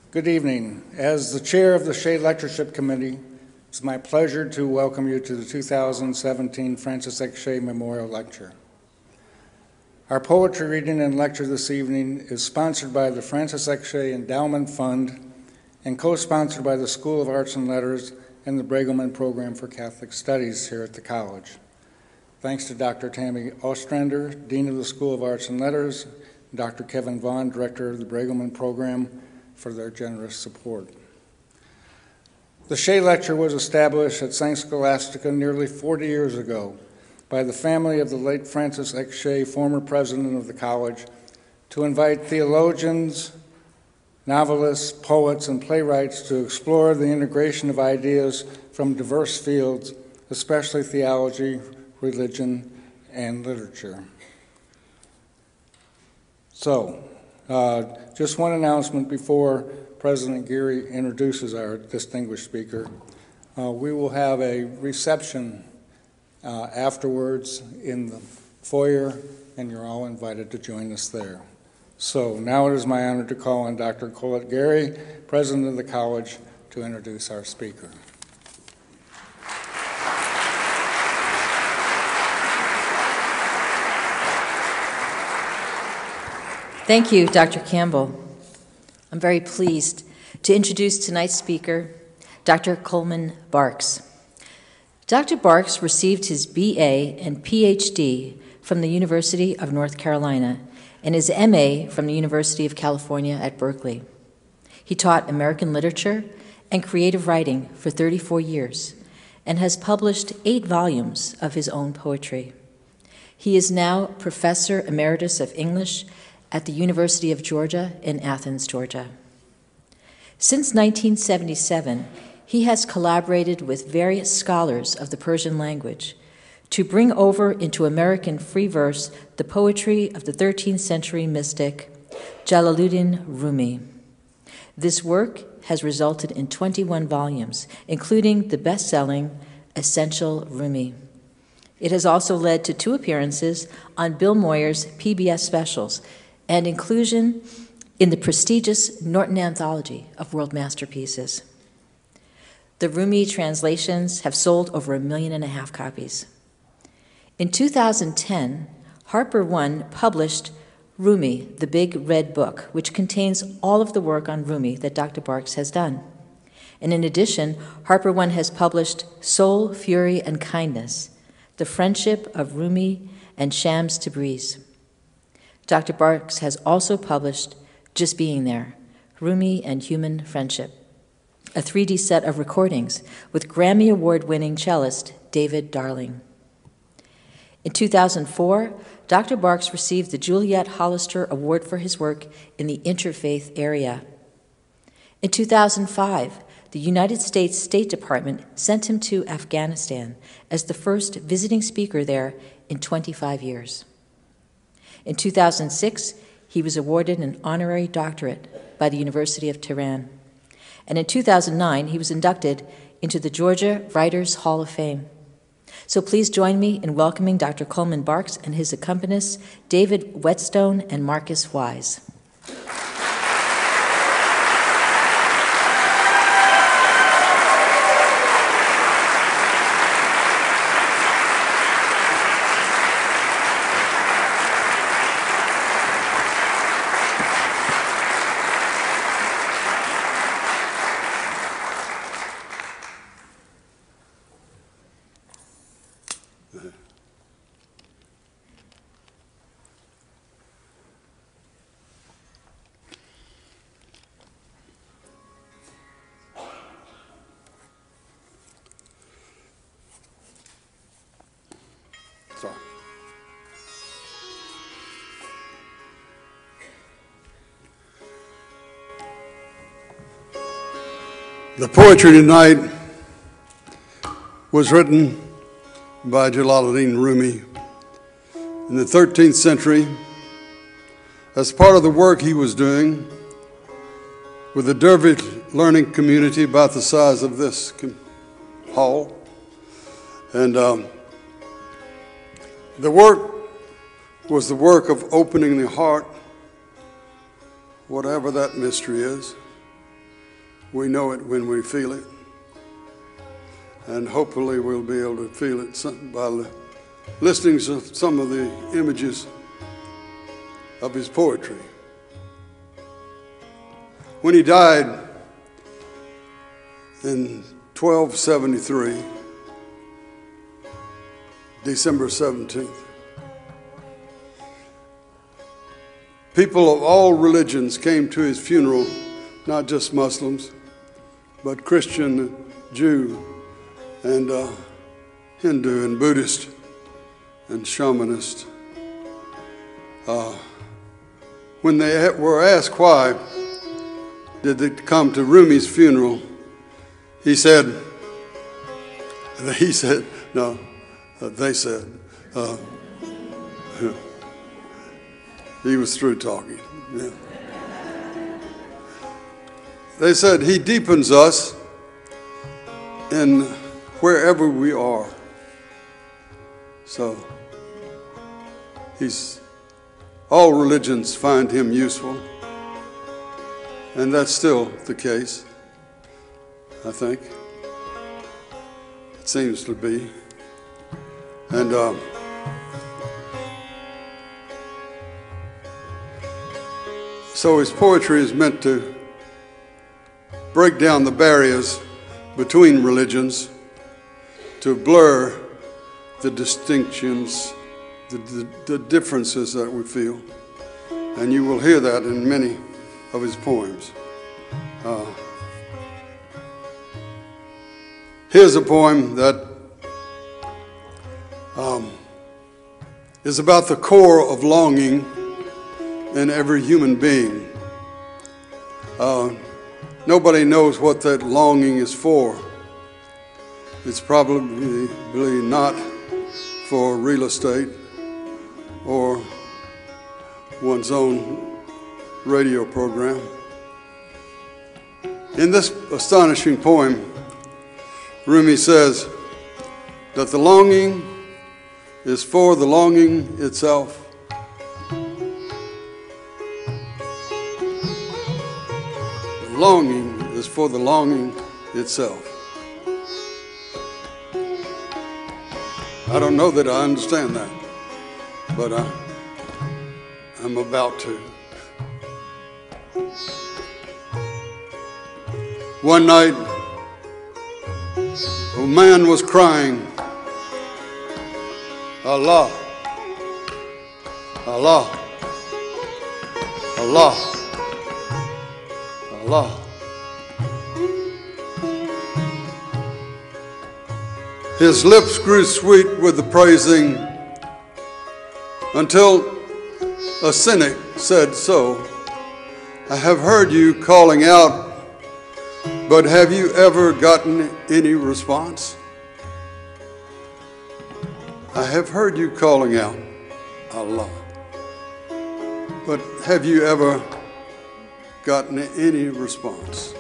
Good evening. As the chair of the Shea Lectureship Committee, it's my pleasure to welcome you to the 2017 Francis X. Shea Memorial Lecture. Our poetry reading and lecture this evening is sponsored by the Francis X. Shea Endowment Fund and co-sponsored by the School of Arts and Letters and the Bregelman Program for Catholic Studies here at the college. Thanks to Dr. Tammy Ostrander, Dean of the School of Arts and Letters, and Dr. Kevin Vaughn, Director of the Bregelman Program, for their generous support. The Shea Lecture was established at St. Scholastica nearly 40 years ago by the family of the late Francis X. Shea, former president of the college, to invite theologians, novelists, poets, and playwrights to explore the integration of ideas from diverse fields, especially theology, religion, and literature. So, just one announcement before President Geary introduces our distinguished speaker. We will have a reception afterwards in the foyer, and you're all invited to join us there. So now it is my honor to call on Dr. Colette Geary, President of the College, to introduce our speaker. Thank you, Dr. Campbell. I'm very pleased to introduce tonight's speaker, Dr. Coleman Barks. Dr. Barks received his BA and PhD from the University of North Carolina and his MA from the University of California at Berkeley. He taught American literature and creative writing for 34 years and has published 8 volumes of his own poetry. He is now Professor Emeritus of English at the University of Georgia in Athens, Georgia. Since 1977, he has collaborated with various scholars of the Persian language to bring over into American free verse the poetry of the 13th century mystic Jalaluddin Rumi. This work has resulted in 21 volumes, including the best-selling Essential Rumi. It has also led to 2 appearances on Bill Moyer's PBS specials and inclusion in the prestigious Norton Anthology of World Masterpieces. The Rumi translations have sold over 1.5 million copies. In 2010, Harper One published Rumi, the Big Red Book, which contains all of the work on Rumi that Dr. Barks has done. And in addition, Harper One has published Soul, Fury, and Kindness, The Friendship of Rumi and Shams Tabriz. Dr. Barks has also published Just Being There, Rumi and Human Friendship, a 3D set of recordings with Grammy Award-winning cellist David Darling. In 2004, Dr. Barks received the Juliet Hollister Award for his work in the interfaith area. In 2005, the United States State Department sent him to Afghanistan as the first visiting speaker there in 25 years. In 2006, he was awarded an honorary doctorate by the University of Tehran. And in 2009, he was inducted into the Georgia Writers Hall of Fame. So please join me in welcoming Dr. Coleman Barks and his accompanists, David Whetstone and Marcus Wise. The poetry tonight was written by Jalaluddin Rumi in the 13th century as part of the work he was doing with a Dervish learning community about the size of this hall. And the work was the work of opening the heart, whatever that mystery is, We know it when we feel it. And hopefully we'll be able to feel it by listening to some of the images of his poetry. When he died in 1273, December 17th, people of all religions came to his funeral, not just Muslims, but Christian, Jew, and Hindu and Buddhist and shamanist. When they were asked why did they come to Rumi's funeral, they said, he was through talking. Yeah. They said, he deepens us in wherever we are. So, all religions find him useful. And that's still the case, I think. It seems to be. And so his poetry is meant to break down the barriers between religions, to blur the distinctions, the differences that we feel. And you will hear that in many of his poems. Here's a poem that is about the core of longing in every human being. Nobody knows what that longing is for. It's probably not for real estate or one's own radio program. In this astonishing poem, Rumi says that the longing is for the longing itself. The longing is for the longing itself. I don't know that I understand that, but I'm about to. One night, a man was crying, Allah, Allah, Allah, Allah. His lips grew sweet with the praising until a cynic said so. I have heard you calling out, but have you ever gotten any response? I have heard you calling out, Allah, but have you ever gotten any response?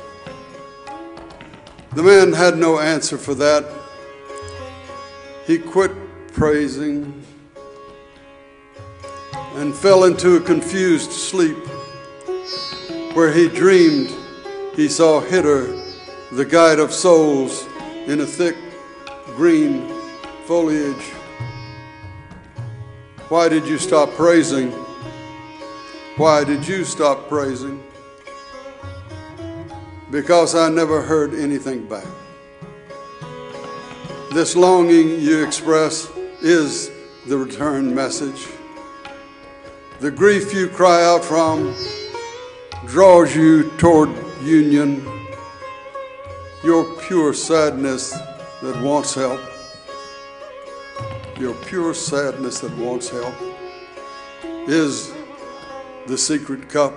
The man had no answer for that. He quit praising and fell into a confused sleep where he dreamed he saw Hitter, the guide of souls, in a thick green foliage. Why did you stop praising? Why did you stop praising? Because I never heard anything back. This longing you express is the return message. The grief you cry out from draws you toward union. Your pure sadness that wants help. Your pure sadness that wants help is the secret cup.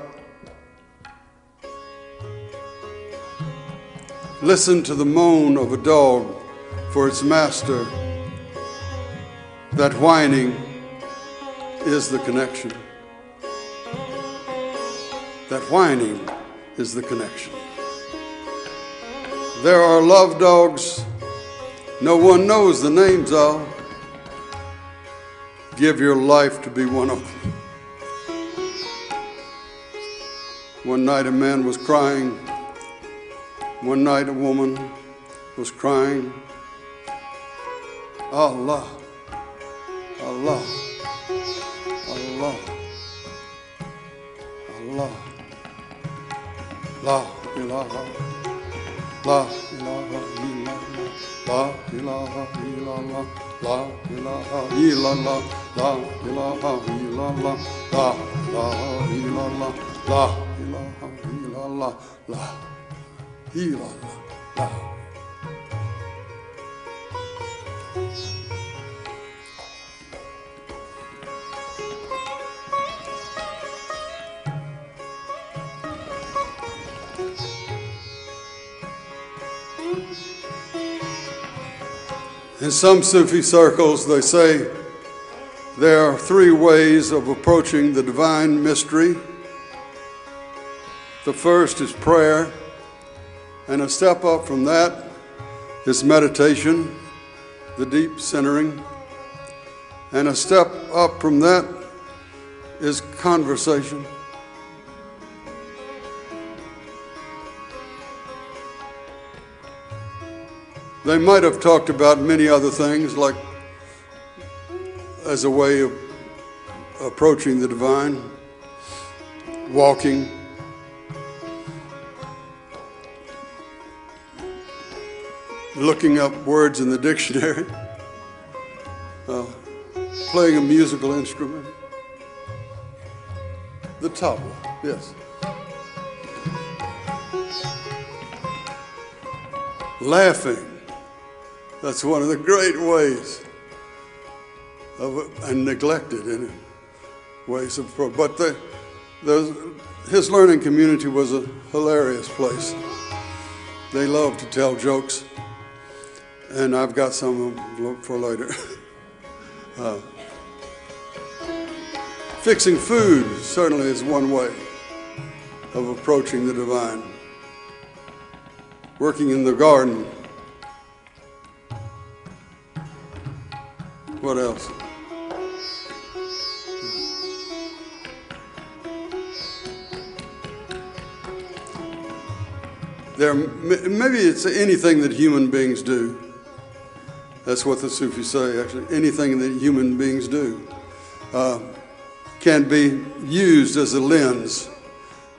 Listen to the moan of a dog for its master. That whining is the connection. That whining is the connection. There are love dogs no one knows the names of. Give your life to be one of them. One night a man was crying, One night a woman was crying, Allah, Allah, Allah, Allah, La ilaha, La ilaha illallah, La ilaha illallah, La ilaha illallah, La ilaha illallah, La ilaha illallah, La ilaha illallah, La illallah, La. In some Sufi circles, they say there are three ways of approaching the divine mystery. The first is prayer, and a step up from that is meditation, the deep centering, and a step up from that is conversation. They might have talked about many other things, like as a way of approaching the divine, walking, looking up words in the dictionary, playing a musical instrument, the tabla, yes. Laughing. That's one of the great ways and neglected in ways of, but his learning community was a hilarious place. They loved to tell jokes, and I've got some of them for later. Fixing food certainly is one way of approaching the divine. Working in the garden. What else? Maybe it's anything that human beings do. That's what the Sufis say, actually. Anything that human beings do can be used as a lens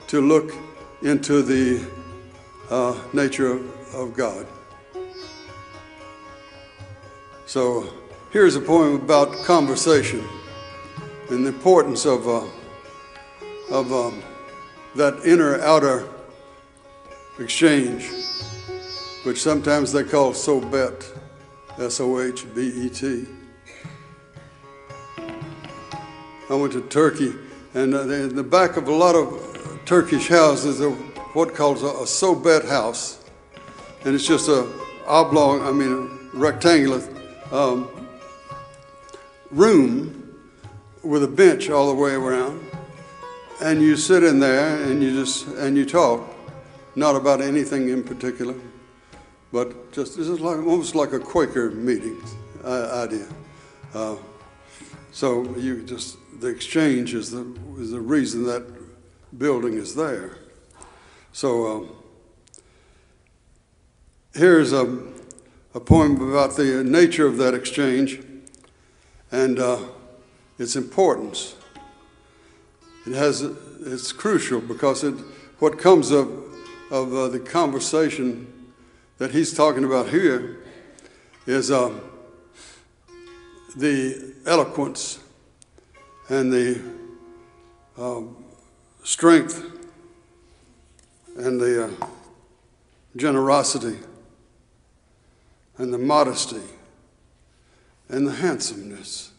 to look into the nature of God. So here's a poem about conversation and the importance of that inner-outer exchange, which sometimes they call sohbet, S-O-H-B-E-T. I went to Turkey, and in the back of a lot of Turkish houses, there's what calls a sohbet house, and it's just a rectangular room with a bench all the way around, and you sit in there and you talk, not about anything in particular, but just this is like almost like a Quaker meeting idea. So the exchange is the reason that building is there. So here's a poem about the nature of that exchange and its importance. It's crucial because what comes of the conversation that he's talking about here is the eloquence and the strength and the generosity and the modesty and the handsomeness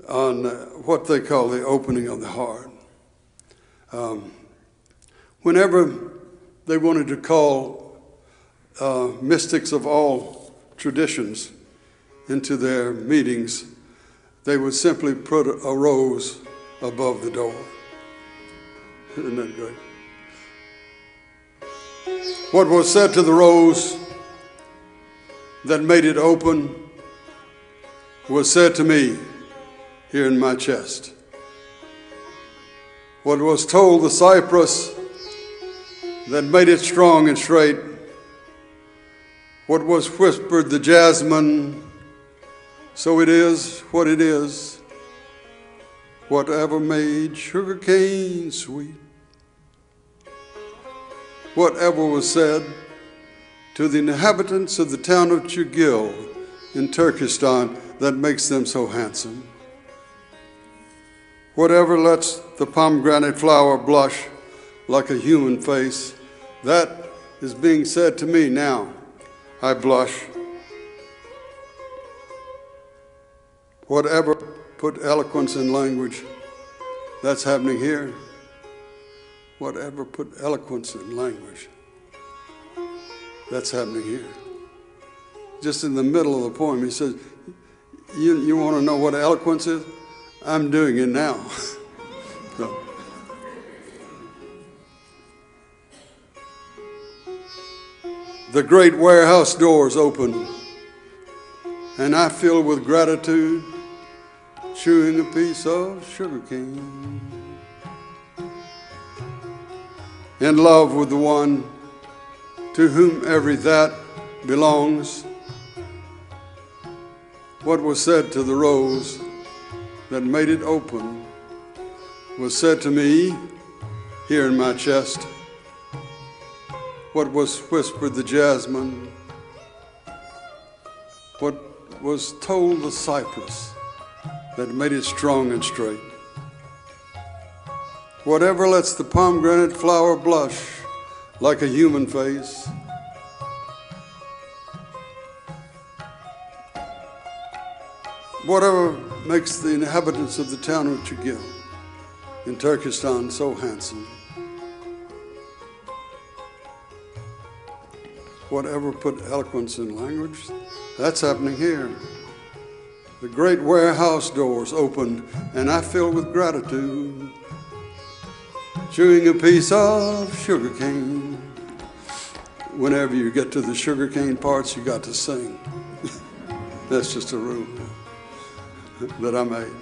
on what they call the opening of the heart. Whenever they wanted to call mystics of all traditions into their meetings, they would simply put a rose above the door. Isn't that great? What was said to the rose that made it open was said to me here in my chest. What was told the cypress that made it strong and straight. What was whispered the jasmine, so it is what it is. Whatever made sugarcane sweet. Whatever was said to the inhabitants of the town of Chugil in Turkestan that makes them so handsome. Whatever lets the pomegranate flower blush like a human face, that is being said to me now. I blush. Whatever put eloquence in language, that's happening here. Whatever put eloquence in language, that's happening here. Just in the middle of the poem, he says, you want to know what eloquence is? I'm doing it now. So. The great warehouse doors open, and I fill with gratitude, chewing a piece of sugarcane. In love with the one to whom every that belongs. What was said to the rose that made it open was said to me here in my chest. What was whispered the jasmine, what was told the cypress that made it strong and straight. Whatever lets the pomegranate flower blush like a human face. Whatever makes the inhabitants of the town of Chugil in Turkestan so handsome. Whatever put eloquence in language, that's happening here. The great warehouse doors open, and I fill with gratitude, chewing a piece of sugarcane. Whenever you get to the sugarcane parts, you got to sing. That's just a rule that I made.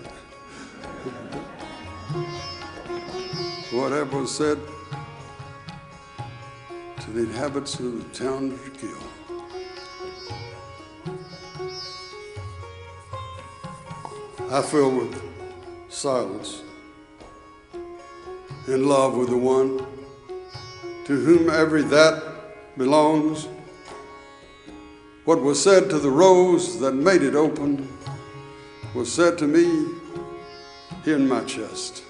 Whatever was said to the inhabitants of the town of Chugil. I fill with silence, in love with the one to whom every that belongs. What was said to the rose that made it open was said to me here in my chest.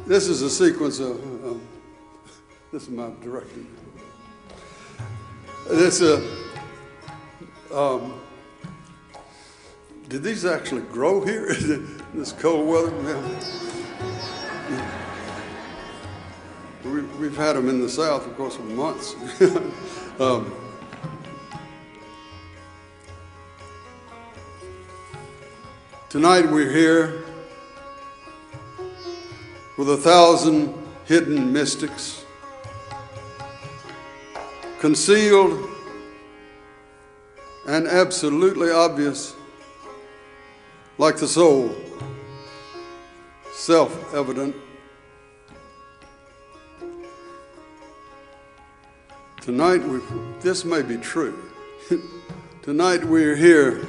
This is a sequence of, this is my direction. Did these actually grow here in this cold weather? We've had them in the South, of course, for months. Tonight we're here with 1,000 hidden mystics, concealed and absolutely obvious, like the soul, self-evident. Tonight, this may be true. Tonight we're here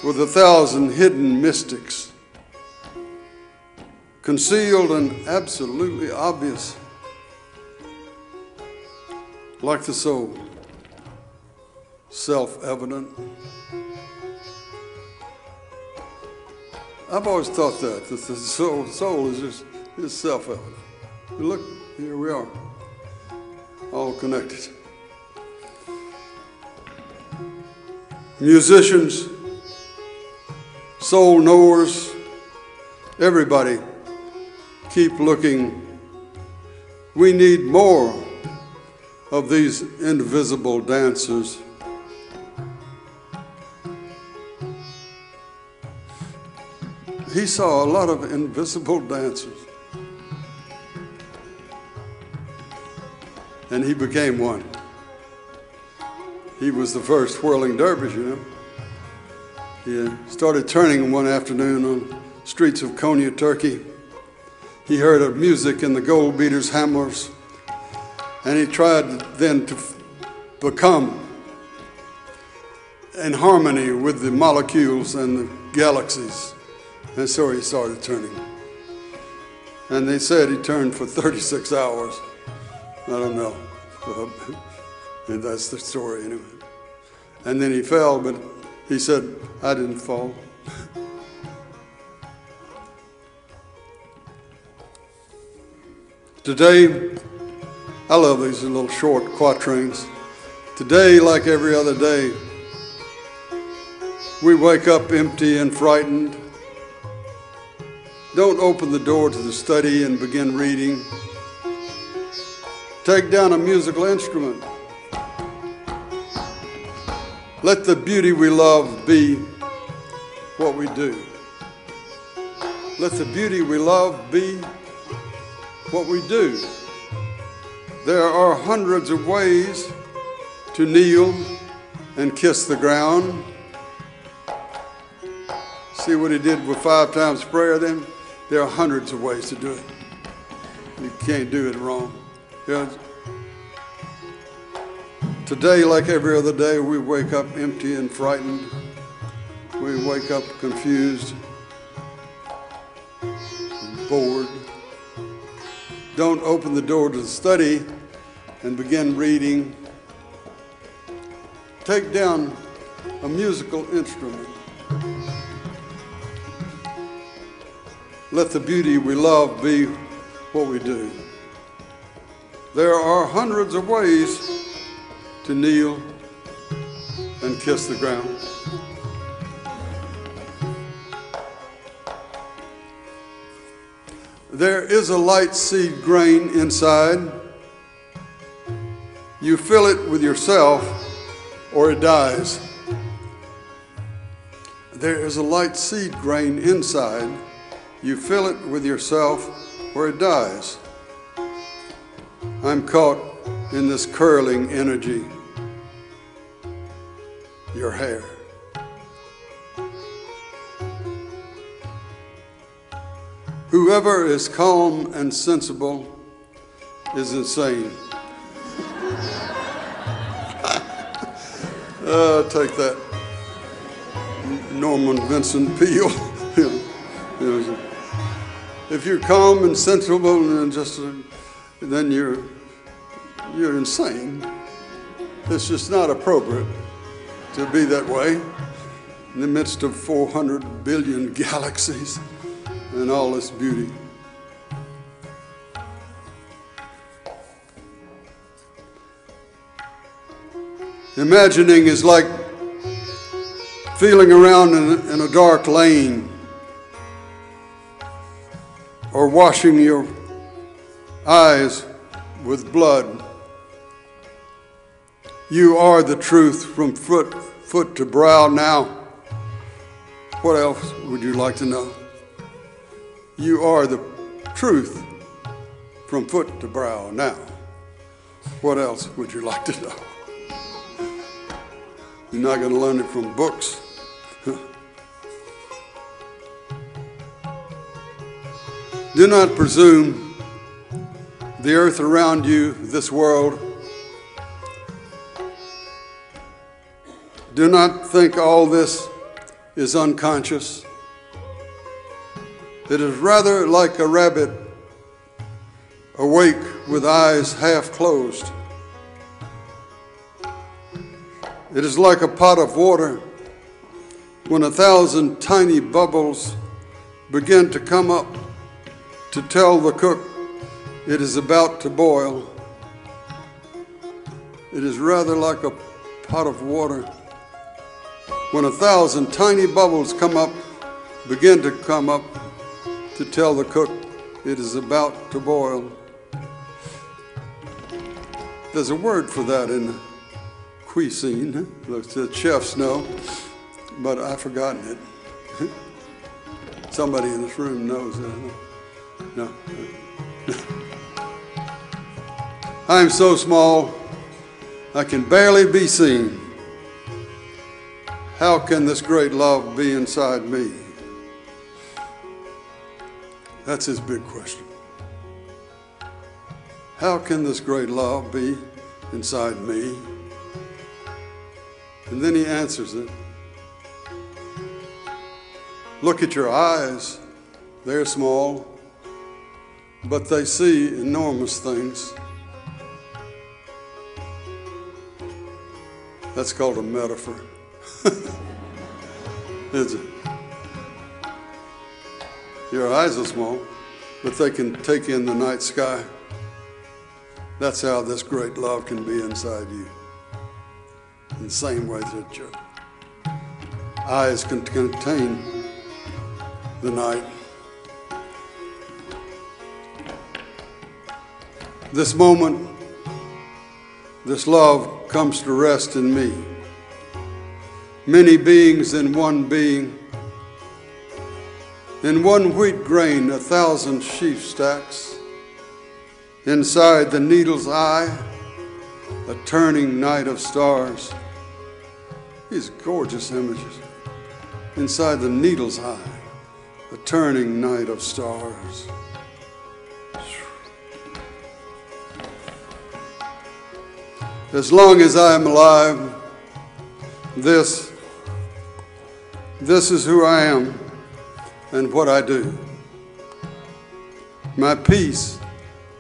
with 1,000 hidden mystics, concealed and absolutely obvious, like the soul, self-evident. I've always thought that the soul is just self-evident. Look, here we are, all connected. Musicians, soul knowers, everybody, keep looking. We need more of these invisible dancers. He saw a lot of invisible dancers. And and he became one. He was the first whirling dervish, you know. He started turning one afternoon on streets of Konya, Turkey. He heard of music in the gold beaters' hammers, and he tried then to become in harmony with the molecules and the galaxies. And so he started turning. And they said he turned for 36 hours. I don't know. And that's the story anyway. And then he fell, but he said, I didn't fall. Today, I love these little short quatrains. Today, like every other day, we wake up empty and frightened. Don't open the door to the study and begin reading. Take down a musical instrument. Let the beauty we love be what we do. Let the beauty we love be what we do. There are hundreds of ways to kneel and kiss the ground. See what he did with 5 times prayer then? There are hundreds of ways to do it. You can't do it wrong. Today, like every other day, we wake up empty and frightened. We wake up confused and bored. Don't open the door to the study and begin reading. Take down a musical instrument. Let the beauty we love be what we do. There are hundreds of ways to kneel and kiss the ground. There is a light seed grain inside. You fill it with yourself or it dies. There is a light seed grain inside. You fill it with yourself or it dies. I'm caught in this curling energy. Your hair. Whoever is calm and sensible is insane. Take that, Norman Vincent Peale. If you're calm and sensible and then you're insane. It's just not appropriate to be that way in the midst of 400 billion galaxies and all this beauty. Imagining is like feeling around in a dark lane or washing your eyes with blood. You are the truth from foot to brow now. What else would you like to know? You are the truth from foot to brow now. What else would you like to know? You're not going to learn it from books. Do not presume the earth around you, this world. Do not think all this is unconscious. It is rather like a rabbit awake with eyes half closed. It is like a pot of water when 1,000 tiny bubbles begin to come up to tell the cook it is about to boil. It is rather like a pot of water when 1,000 tiny bubbles begin to come up to tell the cook it is about to boil. There's a word for that in cuisine. The chefs know, but I've forgotten it. Somebody in this room knows that. No. I am so small, I can barely be seen. How can this great love be inside me? That's his big question. How can this great love be inside me? And then he answers it. Look at your eyes. They're small, but they see enormous things. That's called a metaphor. Is it? Your eyes are small, but they can take in the night sky. That's how this great love can be inside you. In the same way that your eyes can contain the night. This moment, this love comes to rest in me. Many beings in one being. In one wheat grain, 1,000 sheaf stacks. Inside the needle's eye, a turning night of stars. These gorgeous images. Inside the needle's eye, a turning night of stars. As long as I am alive, this is who I am and what I do. My peace,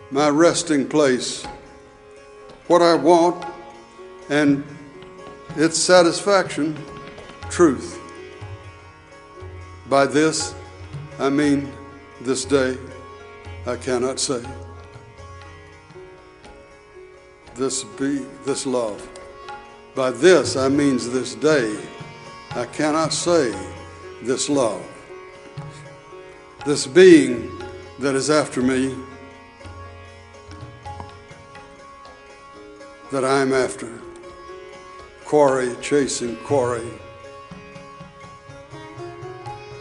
my resting place, what I want and its satisfaction, truth. By this, I mean this day, I cannot say. This love. By this, I means this day, I cannot say this love. This being that is after me, that I am after. Quarry chasing quarry.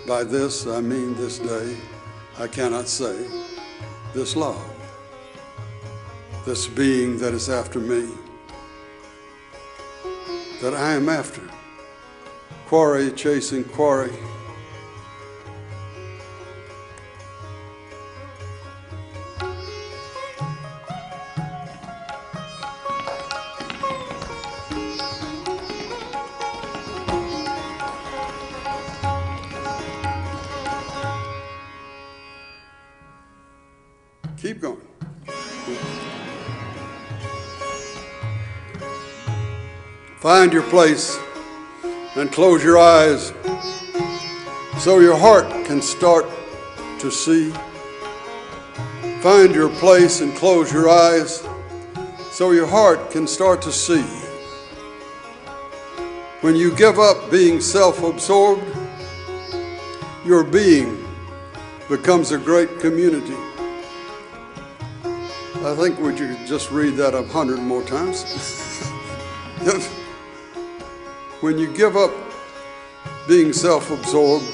By this, I mean this day, I cannot say this love. This being that is after me, that I am after. Quarry chasing quarry. Keep going. Find your place and close your eyes so your heart can start to see. Find your place and close your eyes so your heart can start to see. When you give up being self-absorbed, your being becomes a great community. I think we could just read that 100 more times. When you give up being self-absorbed,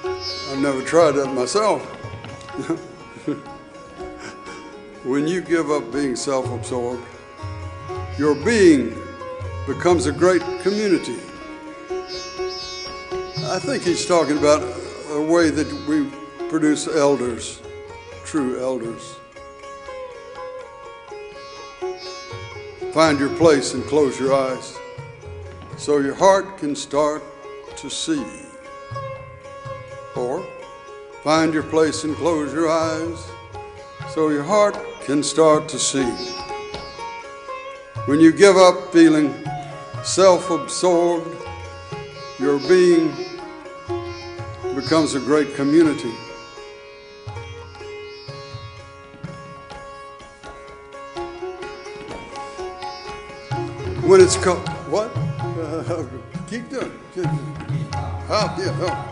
I've never tried that myself. When you give up being self-absorbed, your being becomes a great community. I think he's talking about a way that we produce elders, true elders. Find your place and close your eyes so your heart can start to see. Or find your place and close your eyes so your heart can start to see. When you give up feeling self-absorbed, your being becomes a great community. When it's called, what? Keep doing it. Oh, yeah, oh.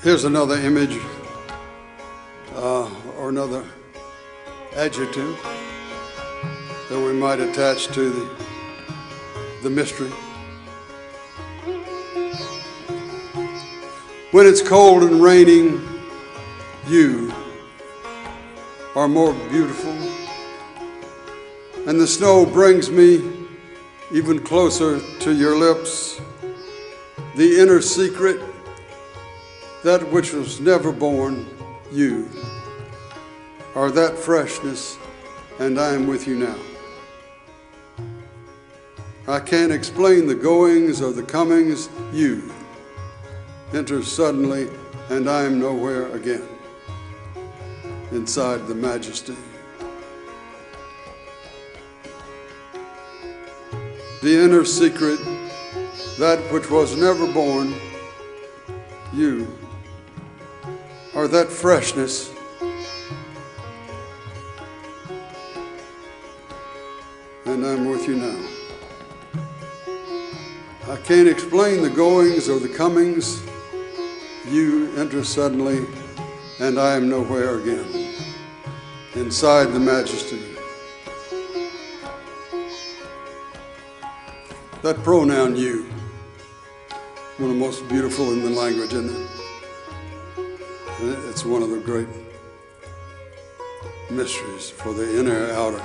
Here's another image or another adjective that we might attach to the mystery. When it's cold and raining, you are more beautiful, and the snow brings me even closer to your lips. The inner secret, that which was never born, you are that freshness, and I am with you now. I can't explain the goings or the comings, you enter suddenly, and I am nowhere again, inside the majesty. The inner secret, that which was never born, you are that freshness, and I'm with you now. I can't explain the goings or the comings, you enter suddenly, and I am nowhere again, inside the majesty. That pronoun you, one of the most beautiful in the language, isn't it? It's one of the great mysteries for the inner outer.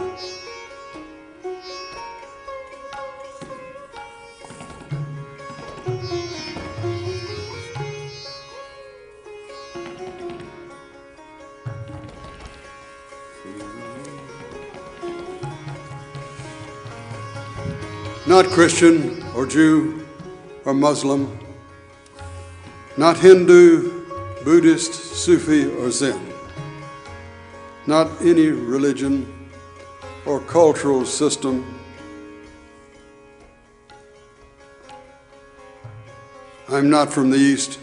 Not Christian or Jew or Muslim, not Hindu, Buddhist, Sufi, or Zen, not any religion or cultural system. I'm not from the East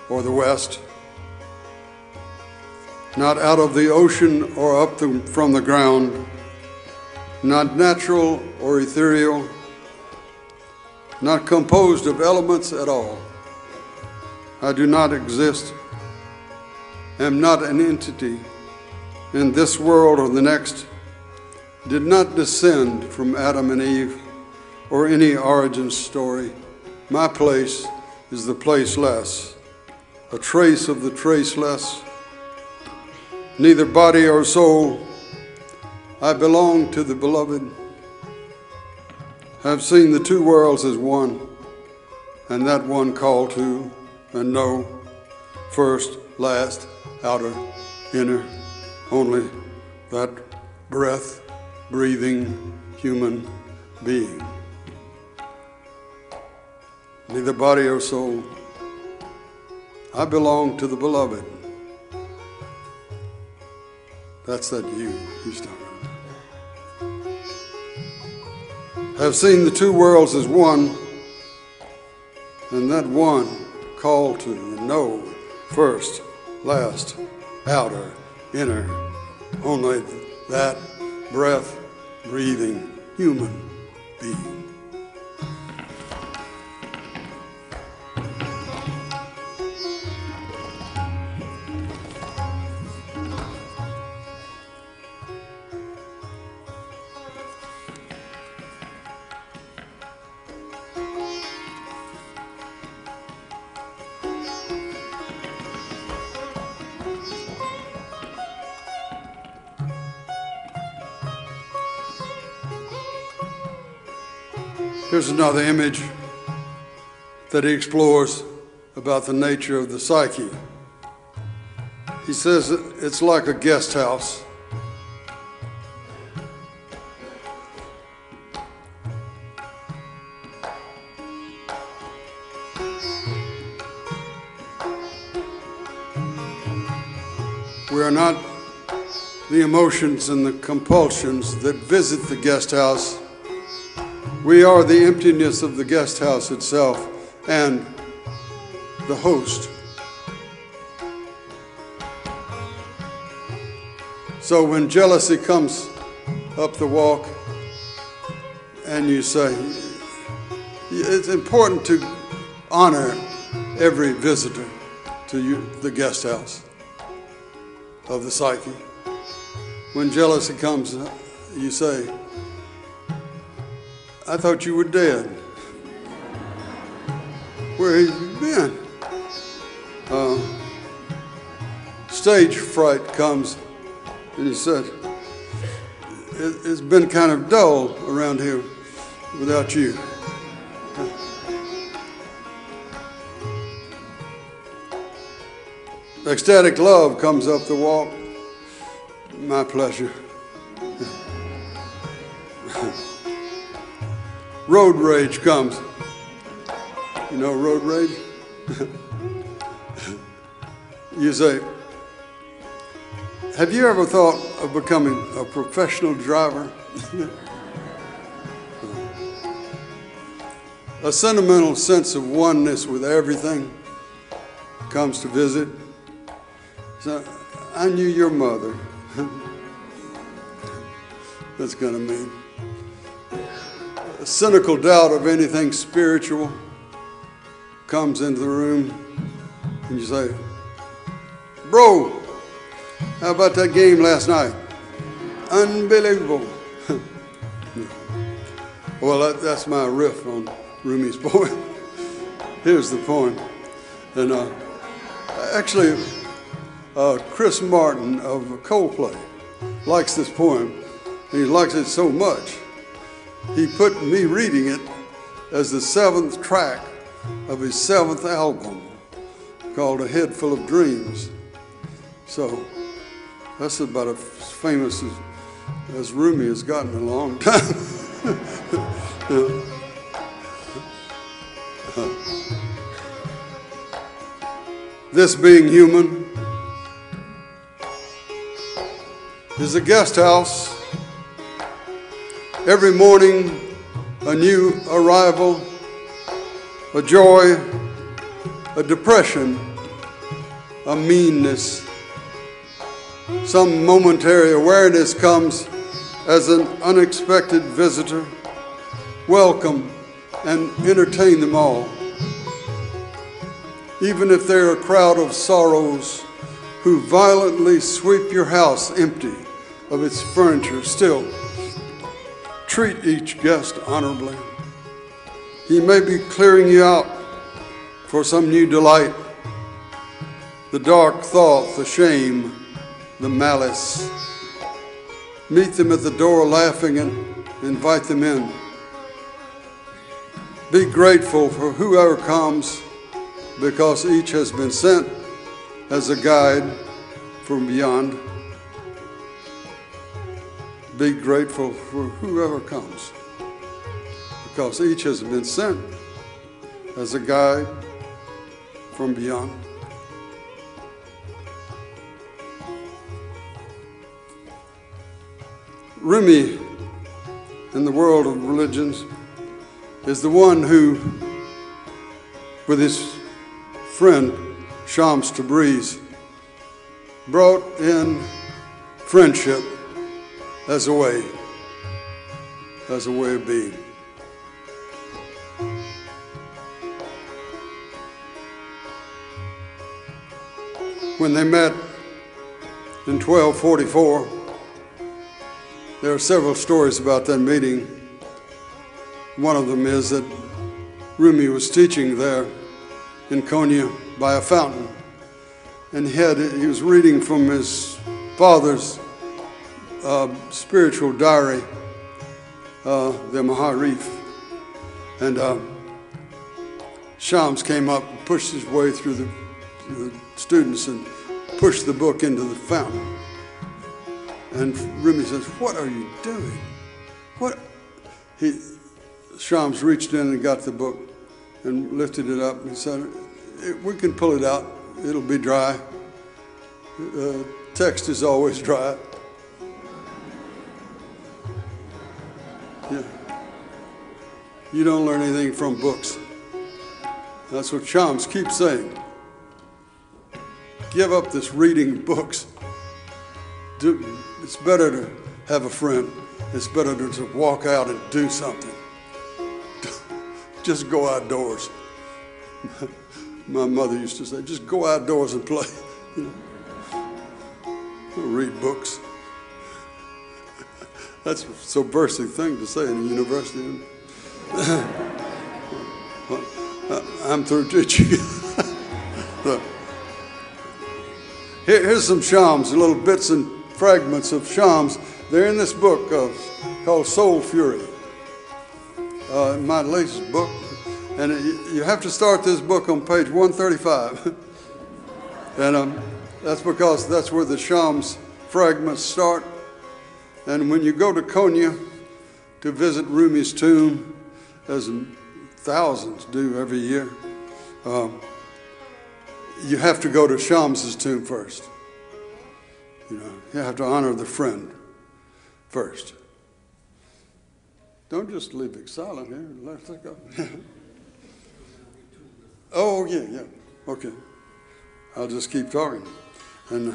or the West, not out of the ocean or up from the ground, not natural or ethereal, not composed of elements at all. I do not exist, am not an entity in this world or the next, did not descend from Adam and Eve or any origin story. My place is the placeless, a trace of the traceless, neither body or soul. I belong to the beloved, have seen the two worlds as one, and that one call to and know, first, last, outer, inner, only that breath, breathing human being. Neither body or soul. I belong to the beloved. That's that you he's talking about. Have seen the two worlds as one, and that one call to and know, first, last, outer, inner, only that breath, breathing human being. Here's another image that he explores about the nature of the psyche. He says it's like a guest house. We are not the emotions and the compulsions that visit the guest house. We are the emptiness of the guest house itself and the host. So when jealousy comes up the walk and you say, it's important to honor every visitor. to you, the guest house of the psyche. When jealousy comes, you say, I thought you were dead. Where have you been? Stage fright comes, and he said, it's been kind of dull around here without you. Ecstatic love comes up the walk. My pleasure. Road rage comes. You know road rage? You say, have you ever thought of becoming a professional driver? A sentimental sense of oneness with everything comes to visit. So, I knew your mother. That's kind of mean. A cynical doubt of anything spiritual comes into the room, and you say, bro, how about that game last night? Unbelievable. Well, that's my riff on Rumi's poem. Here's the poem. And actually, Chris Martin of Coldplay likes this poem. And he likes it so much, he put me reading it as the 7th track of his 7th album called A Head Full of Dreams. So that's about as famous as Rumi has gotten in a long time. This being human is a guest house. Every morning, a new arrival, a joy, a depression, a meanness. Some momentary awareness comes as an unexpected visitor. Welcome and entertain them all. Even if they're a crowd of sorrows who violently sweep your house empty of its furniture, still treat each guest honorably. He may be clearing you out for some new delight. The dark thought, the shame, the malice. Meet them at the door laughing and invite them in. Be grateful for whoever comes, because each has been sent as a guide from beyond. Be grateful for whoever comes, because each has been sent as a guide from beyond. Rumi, in the world of religions, is the one who, with his friend Shams Tabriz, brought in friendship as a way of being. When they met in 1244, there are several stories about that meeting. One of them is that Rumi was teaching there in Konya by a fountain, and he was reading from his father's spiritual diary, the Maharif, and Shams came up and pushed his way through the students and pushed the book into the fountain. And Rumi says, "What are you doing?" Shams reached in and got the book and lifted it up and said, "We can pull it out. It'll be dry. Text is always dry." Yeah. You don't learn anything from books. That's what Shams keeps saying. Give up this reading books. It's better to have a friend. It's better to walk out and do something. Just go outdoors. My mother used to say, just go outdoors and play. Read books. That's a subversive thing to say in a university. I'm through teaching. So, here's some shams, little bits and fragments of shams. They're in this book called Soul Fury, my latest book. And you have to start this book on page 135. And that's because that's where the shams fragments start. And when you go to Konya to visit Rumi's tomb, as thousands do every year, you have to go to Shams's tomb first. You have to honor the friend first. Don't just leave it silent here. Let's go. Oh, yeah. Okay. I'll just keep talking. And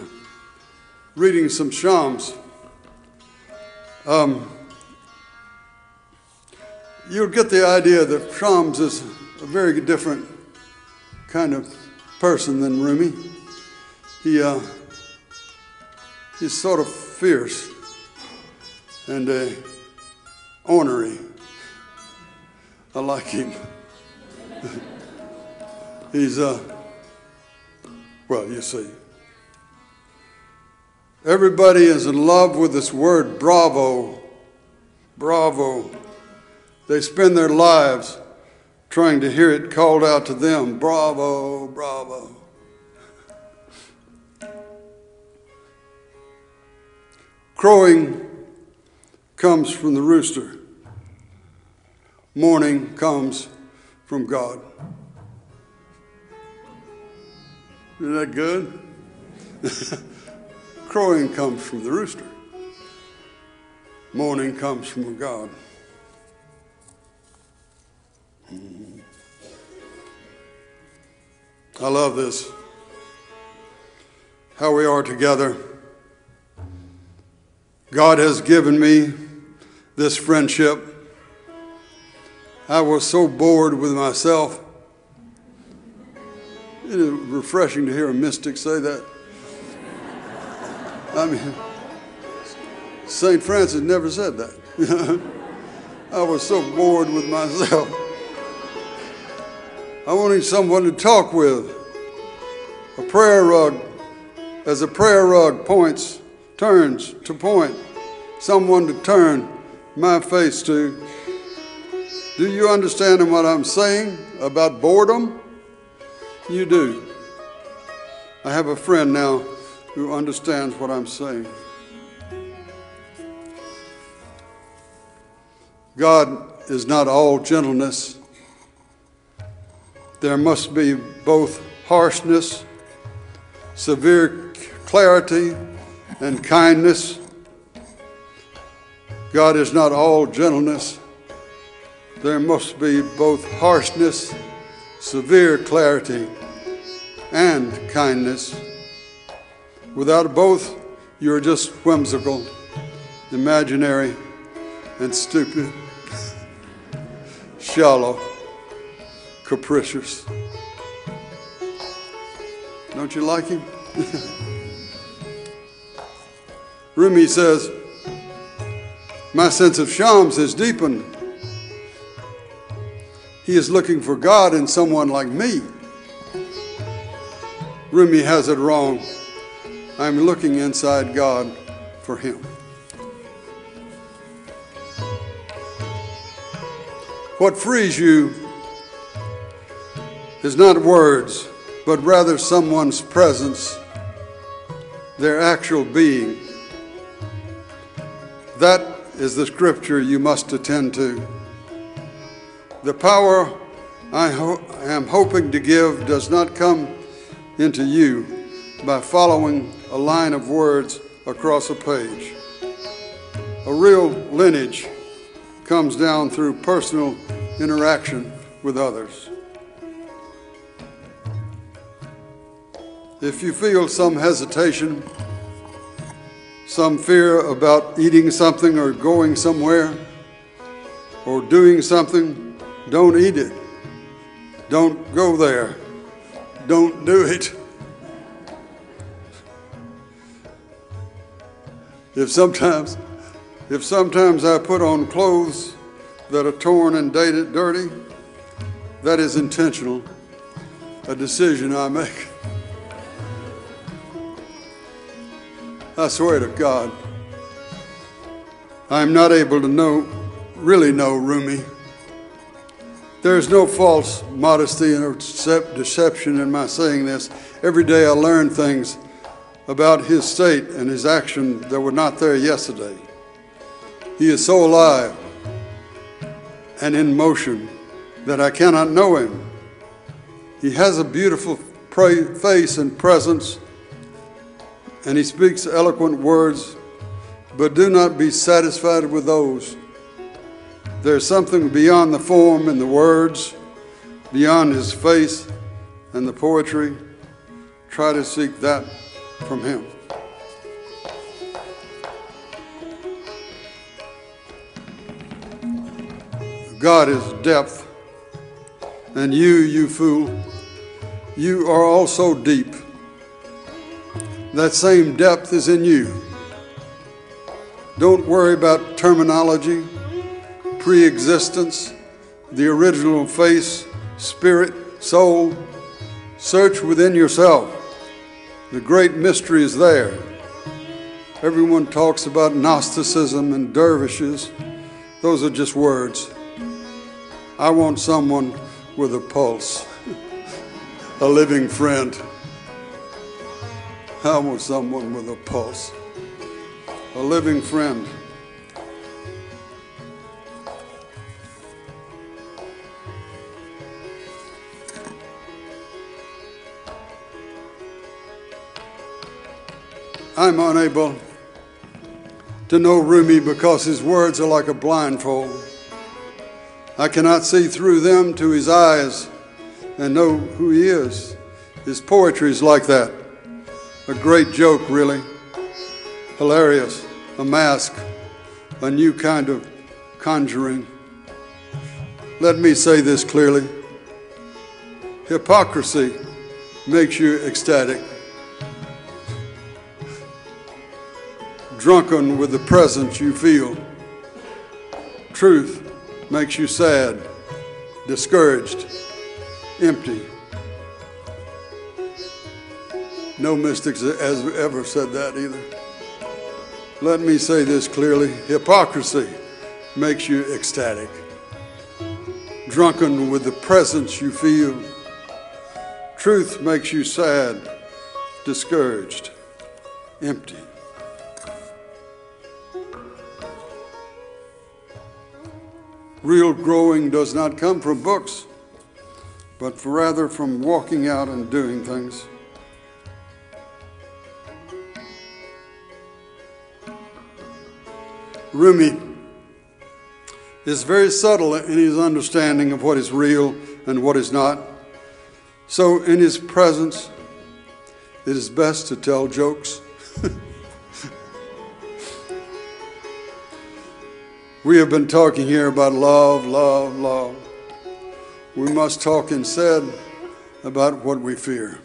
reading some Shams. You'll get the idea that Shams is a very different kind of person than Rumi. He's sort of fierce and ornery. I like him. He's, well, you see. Everybody is in love with this word, bravo. Bravo. They spend their lives trying to hear it called out to them. Bravo, bravo. Crowing comes from the rooster. Morning comes from God. Isn't that good? Crowing comes from the rooster. Morning comes from God. I love this. How we are together. God has given me this friendship. I was so bored with myself. It is refreshing to hear a mystic say that. I mean, St. Francis never said that. I was so bored with myself. I wanted someone to talk with. A prayer rug, as a prayer rug turns to point, someone to turn my face to. Do you understand what I'm saying about boredom? You do. I have a friend now who understands what I'm saying. God is not all gentleness. There must be both harshness, severe clarity, and kindness. God is not all gentleness. There must be both harshness, severe clarity, and kindness. Without both, you're just whimsical, imaginary, and stupid, shallow, capricious. Don't you like him? Rumi says, my sense of Shams has deepened. He is looking for God in someone like me. Rumi has it wrong. I'm looking inside God for him. What frees you is not words, but rather someone's presence, their actual being. That is the scripture you must attend to. The power I am hoping to give does not come into you by following a line of words across a page. A real lineage comes down through personal interaction with others. If you feel some hesitation, some fear about eating something or going somewhere or doing something, don't eat it. Don't go there. don't do it. If sometimes I put on clothes that are torn and dated dirty, that is intentional, a decision I make. I swear to God, I'm not able to really know Rumi. There is no false modesty or deception in my saying this. Every day I learn things about his state and his action that were not there yesterday. He is so alive and in motion that I cannot know him. He has a beautiful face and presence, and he speaks eloquent words, but do not be satisfied with those. There's something beyond the form and the words, beyond his face and the poetry. Try to seek that from him. God is depth, and you fool, you are also deep. That same depth is in you. Don't worry about terminology, pre-existence, the original face, spirit, soul. Search within yourself. The great mystery is there. Everyone talks about Gnosticism and dervishes. Those are just words. I want someone with a pulse, a living friend. I want someone with a pulse, a living friend. I'm unable to know Rumi because his words are like a blindfold. I cannot see through them to his eyes and know who he is. His poetry is like that. A great joke, really. Hilarious. A mask. A new kind of conjuring. Let me say this clearly. Hypocrisy makes you ecstatic. Drunken with the presence you feel. Truth makes you sad, discouraged, empty. No mystics has ever said that either. Let me say this clearly. Hypocrisy makes you ecstatic. Drunken with the presence you feel. Truth makes you sad, discouraged, empty. Real growing does not come from books, but rather from walking out and doing things. Rumi is very subtle in his understanding of what is real and what is not. So in his presence, it is best to tell jokes. We have been talking here about love, love, love. We must talk instead about what we fear.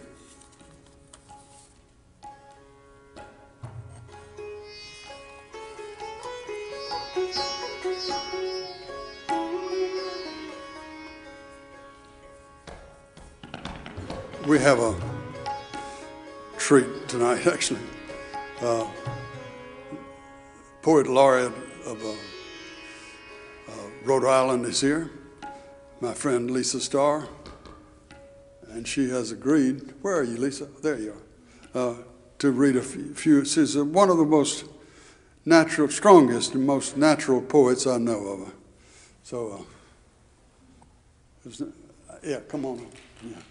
We have a treat tonight, actually. Poet laureate of Rhode Island is here, my friend Lisa Starr, and she has agreed, where are you, Lisa? There you are, to read a few. She's one of the most natural, strongest and most natural poets I know of. So, yeah, come on. Yeah.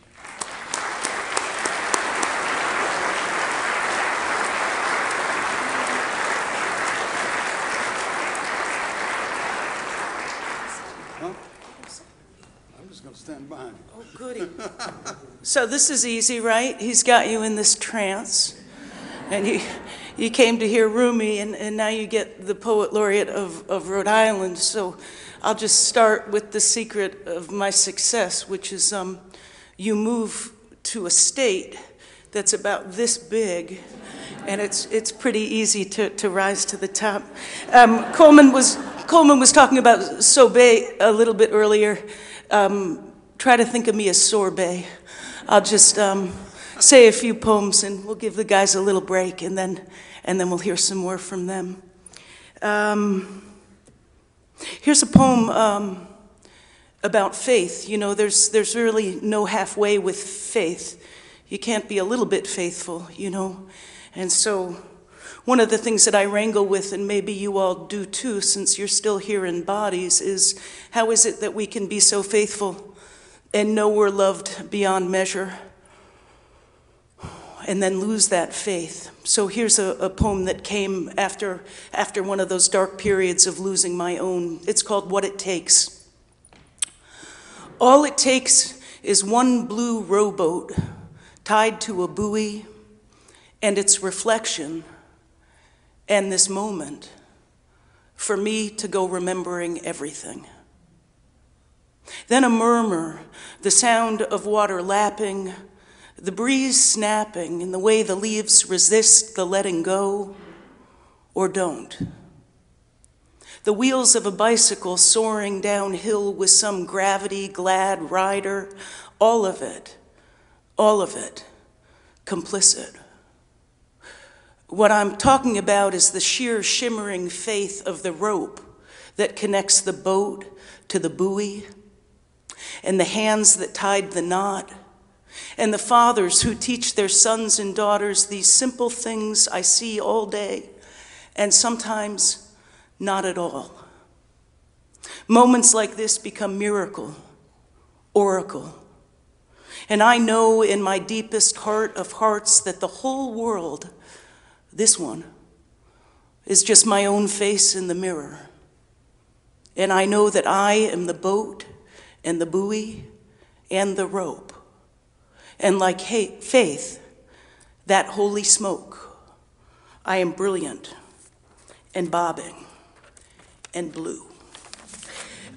Stand behind you. Oh, goody. So this is easy, right? He's got you in this trance. And you came to hear Rumi, and now you get the Poet Laureate of Rhode Island. So I'll just start with the secret of my success, which is you move to a state that's about this big, and it's pretty easy to rise to the top. Coleman was talking about sorbet a little bit earlier. Try to think of me as sorbet. I'll just say a few poems, and we'll give the guys a little break, and then we'll hear some more from them. Here's a poem about faith. You know, there's really no halfway with faith. You can't be a little bit faithful, you know. And so one of the things that I wrangle with, and maybe you all do too, since you're still here in bodies, is how is it that we can be so faithful and know we're loved beyond measure and then lose that faith? So here's a poem that came after one of those dark periods of losing my own. It's called What It Takes. All it takes is one blue rowboat tied to a buoy and its reflection and this moment for me to go remembering everything. Then a murmur, the sound of water lapping, the breeze snapping, and the way the leaves resist the letting go or don't. The wheels of a bicycle soaring downhill with some gravity-glad rider, all of it, complicit. What I'm talking about is the sheer shimmering faith of the rope that connects the boat to the buoy, and the hands that tied the knot, and the fathers who teach their sons and daughters these simple things I see all day, and sometimes not at all. Moments like this become miracle, oracle. And I know in my deepest heart of hearts that the whole world, this one, is just my own face in the mirror. And I know that I am the boat and the buoy and the rope. And like faith, that holy smoke, I am brilliant and bobbing and blue.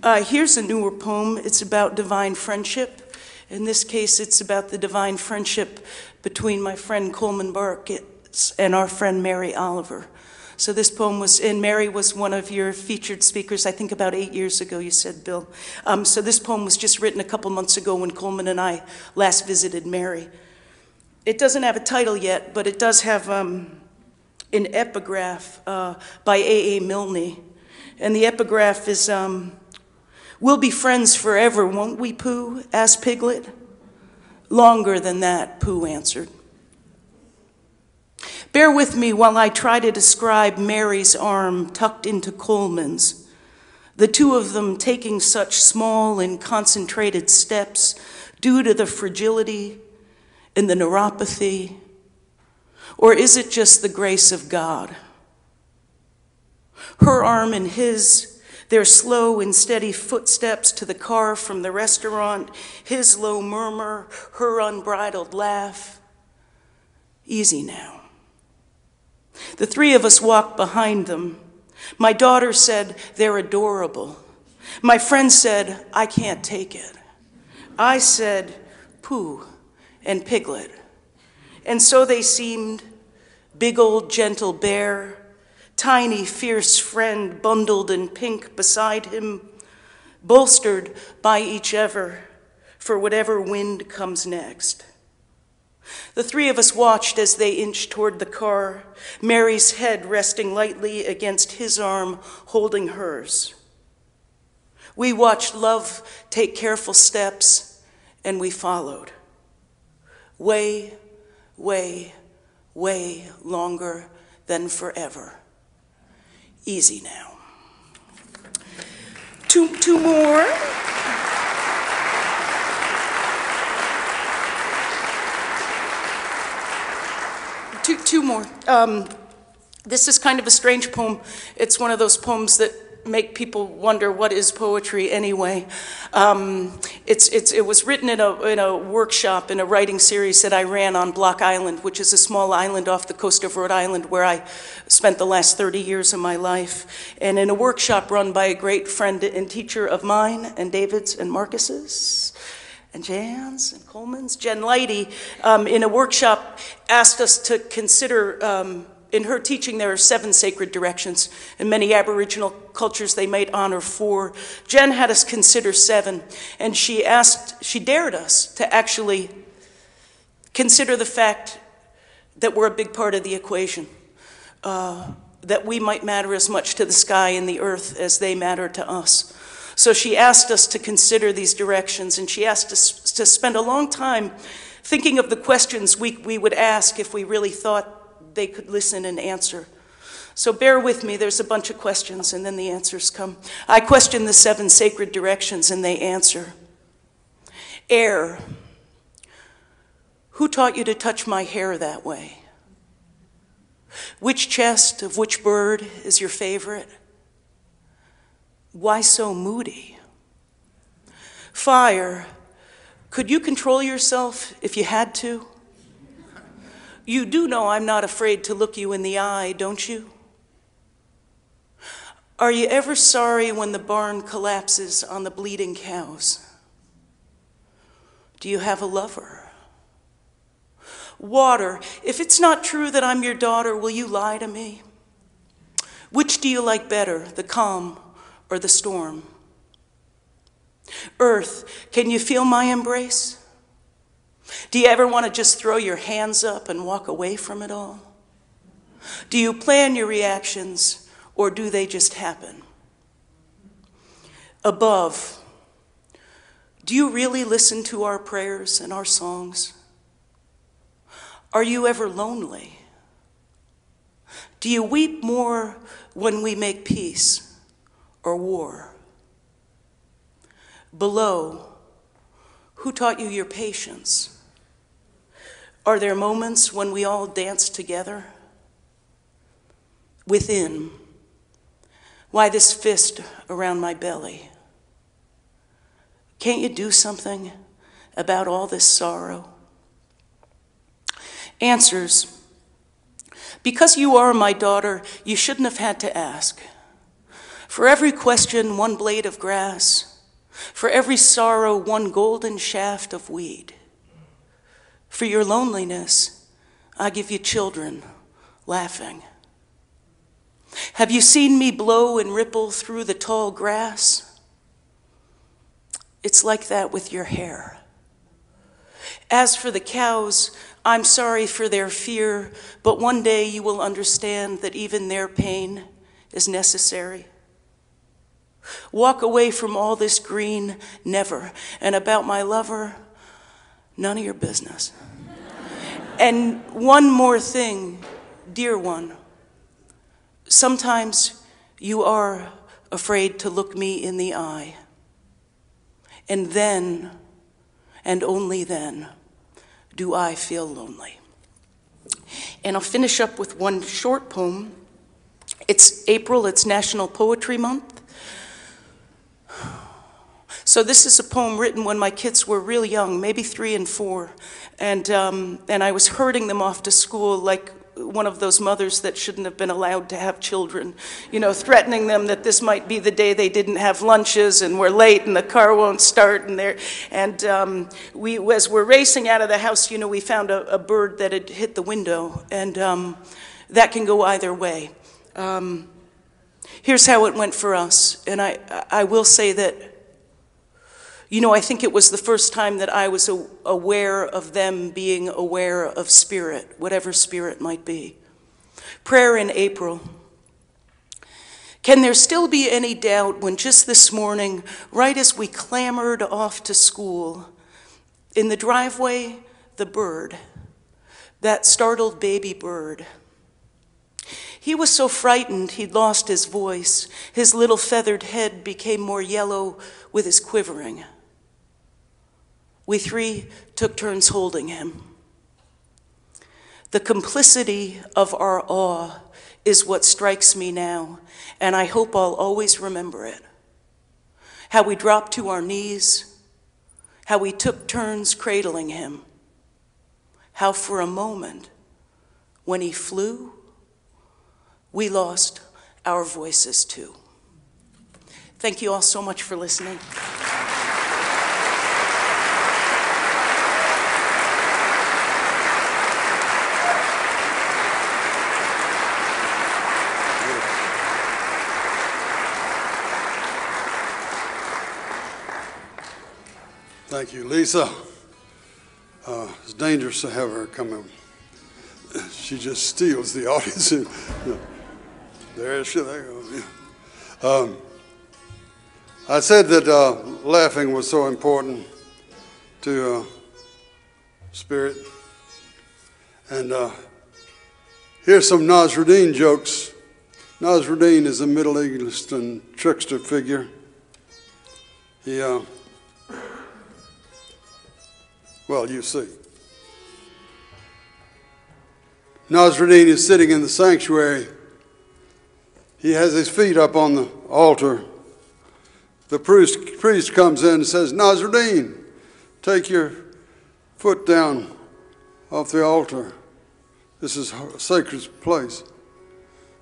Here's a newer poem. It's about divine friendship. In this case, it's about the divine friendship between my friend Coleman Barks and our friend Mary Oliver. So this poem was, and Mary was one of your featured speakers, I think about 8 years ago, you said, Bill. So this poem was just written a couple months ago when Coleman and I last visited Mary. It doesn't have a title yet, but it does have an epigraph by A.A. Milne. And the epigraph is, "We'll be friends forever, won't we, Pooh?" asked Piglet. "Longer than that," Pooh answered. Bear with me while I try to describe Mary's arm tucked into Coleman's, the two of them taking such small and concentrated steps due to the fragility and the neuropathy, or is it just the grace of God? Her arm in his, their slow and steady footsteps to the car from the restaurant, his low murmur, her unbridled laugh. Easy now. The three of us walked behind them. My daughter said, "They're adorable." My friend said, "I can't take it." I said, "Pooh and Piglet." And so they seemed, big old gentle bear, tiny fierce friend bundled in pink beside him, bolstered by each other for whatever wind comes next. The three of us watched as they inched toward the car, Mary's head resting lightly against his arm, holding hers. We watched love take careful steps, and we followed. Way, way, way longer than forever. Easy now. Two more. Two more. This is kind of a strange poem. It's one of those poems that make people wonder, what is poetry anyway? It was written in a workshop, in a writing series that I ran on Block Island, which is a small island off the coast of Rhode Island where I spent the last 30 years of my life. And in a workshop run by a great friend and teacher of mine and David's and Marcus's, and Jan's and Coleman's. Jen Leidy, in a workshop, asked us to consider, in her teaching, there are 7 sacred directions. In many Aboriginal cultures, they might honor 4. Jen had us consider 7, and she dared us to actually consider the fact that we're a big part of the equation, that we might matter as much to the sky and the earth as they matter to us. So she asked us to consider these directions, and she asked us to spend a long time thinking of the questions we would ask if we really thought they could listen and answer. So bear with me, there's a bunch of questions, and then the answers come. I question the 7 sacred directions, and they answer. Air. Who taught you to touch my hair that way? Which chest of which bird is your favorite? Why so moody? Fire, could you control yourself if you had to? You do know I'm not afraid to look you in the eye, don't you? Are you ever sorry when the barn collapses on the bleeding cows? Do you have a lover? Water, if it's not true that I'm your daughter, will you lie to me? Which do you like better, the calm or the storm? Earth, can you feel my embrace? Do you ever want to just throw your hands up and walk away from it all? Do you plan your reactions, or do they just happen? Above, do you really listen to our prayers and our songs? Are you ever lonely? Do you weep more when we make peace or war? Below, who taught you your patience? Are there moments when we all dance together? Within, why this fist around my belly? Can't you do something about all this sorrow? Answers. Because you are my daughter, you shouldn't have had to ask. For every question, one blade of grass. For every sorrow, one golden shaft of weed. For your loneliness, I give you children laughing. Have you seen me blow and ripple through the tall grass? It's like that with your hair. As for the cows, I'm sorry for their fear, but one day you will understand that even their pain is necessary. Walk away from all this green, never. And about my lover, none of your business. And one more thing, dear one. Sometimes you are afraid to look me in the eye. And then, and only then, do I feel lonely. And I'll finish up with one short poem. It's April, it's National Poetry Month. So this is a poem written when my kids were real young, maybe 3 and 4. And I was herding them off to school like one of those mothers that shouldn't have been allowed to have children, you know, threatening them that this might be the day they didn't have lunches and we're late and the car won't start and as we're racing out of the house, you know, we found a bird that had hit the window, and that can go either way. Here's how it went for us, and I will say that, you know, I think it was the first time that I was aware of them being aware of spirit, whatever spirit might be. Prayer in April. Can there still be any doubt when just this morning, right as we clamored off to school, in the driveway, the bird, that startled baby bird. He was so frightened he'd lost his voice. His little feathered head became more yellow with his quivering. We 3 took turns holding him. The complicity of our awe is what strikes me now, and I hope I'll always remember it. How we dropped to our knees, how we took turns cradling him, how for a moment, when he flew, we lost our voices too. Thank you all so much for listening. Thank you, Lisa. It's dangerous to have her come in. She just steals the audience. There she goes. I said that laughing was so important to spirit. And here's some Nasruddin jokes. Nasruddin is a Middle Eastern trickster figure. He, well, you see. Nasruddin is sitting in the sanctuary. He has his feet up on the altar. The priest comes in and says, Nasruddin, take your foot down off the altar. This is a sacred place.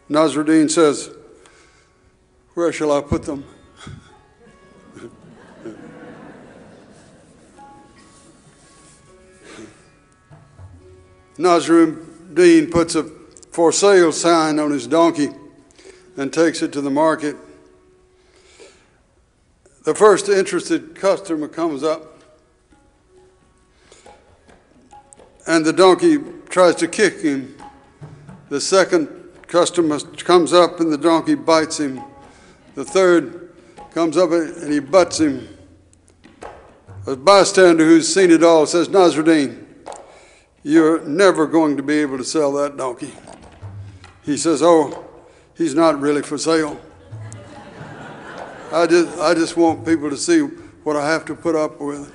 Nasruddin says, where shall I put them? Nasruddin puts a for sale sign on his donkey and takes it to the market. The first interested customer comes up, and the donkey tries to kick him. The second customer comes up, and the donkey bites him. The third comes up, and he butts him. A bystander who's seen it all says, Nasruddin, you're never going to be able to sell that donkey. He says, oh, he's not really for sale. I just want people to see what I have to put up with.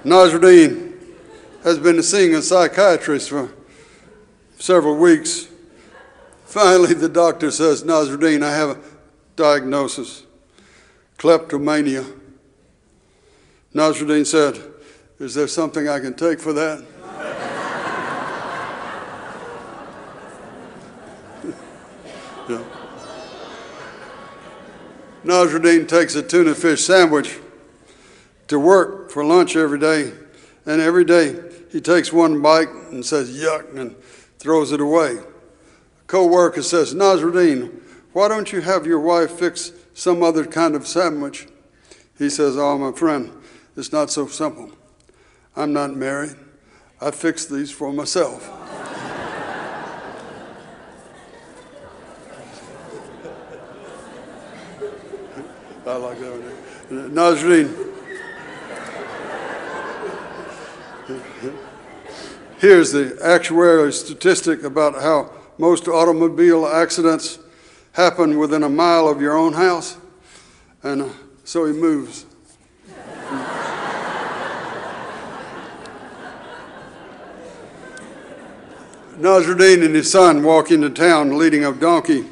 Nasruddin has been seeing a psychiatrist for several weeks. Finally, the doctor says, Nasruddin, I have a diagnosis, kleptomania. Nasruddin said, is there something I can take for that? Yeah. Nasruddin takes a tuna fish sandwich to work for lunch every day, and every day he takes one bite and says, yuck, and throws it away. A co-worker says, Nasruddin, why don't you have your wife fix some other kind of sandwich? He says, oh, my friend, it's not so simple. I'm not married. I fix these for myself. I like that one. Nasruddin. Here's the actuarial statistic about how most automobile accidents happen within a mile of your own house. And so he moves. Nasruddin and his son walk into town leading a donkey.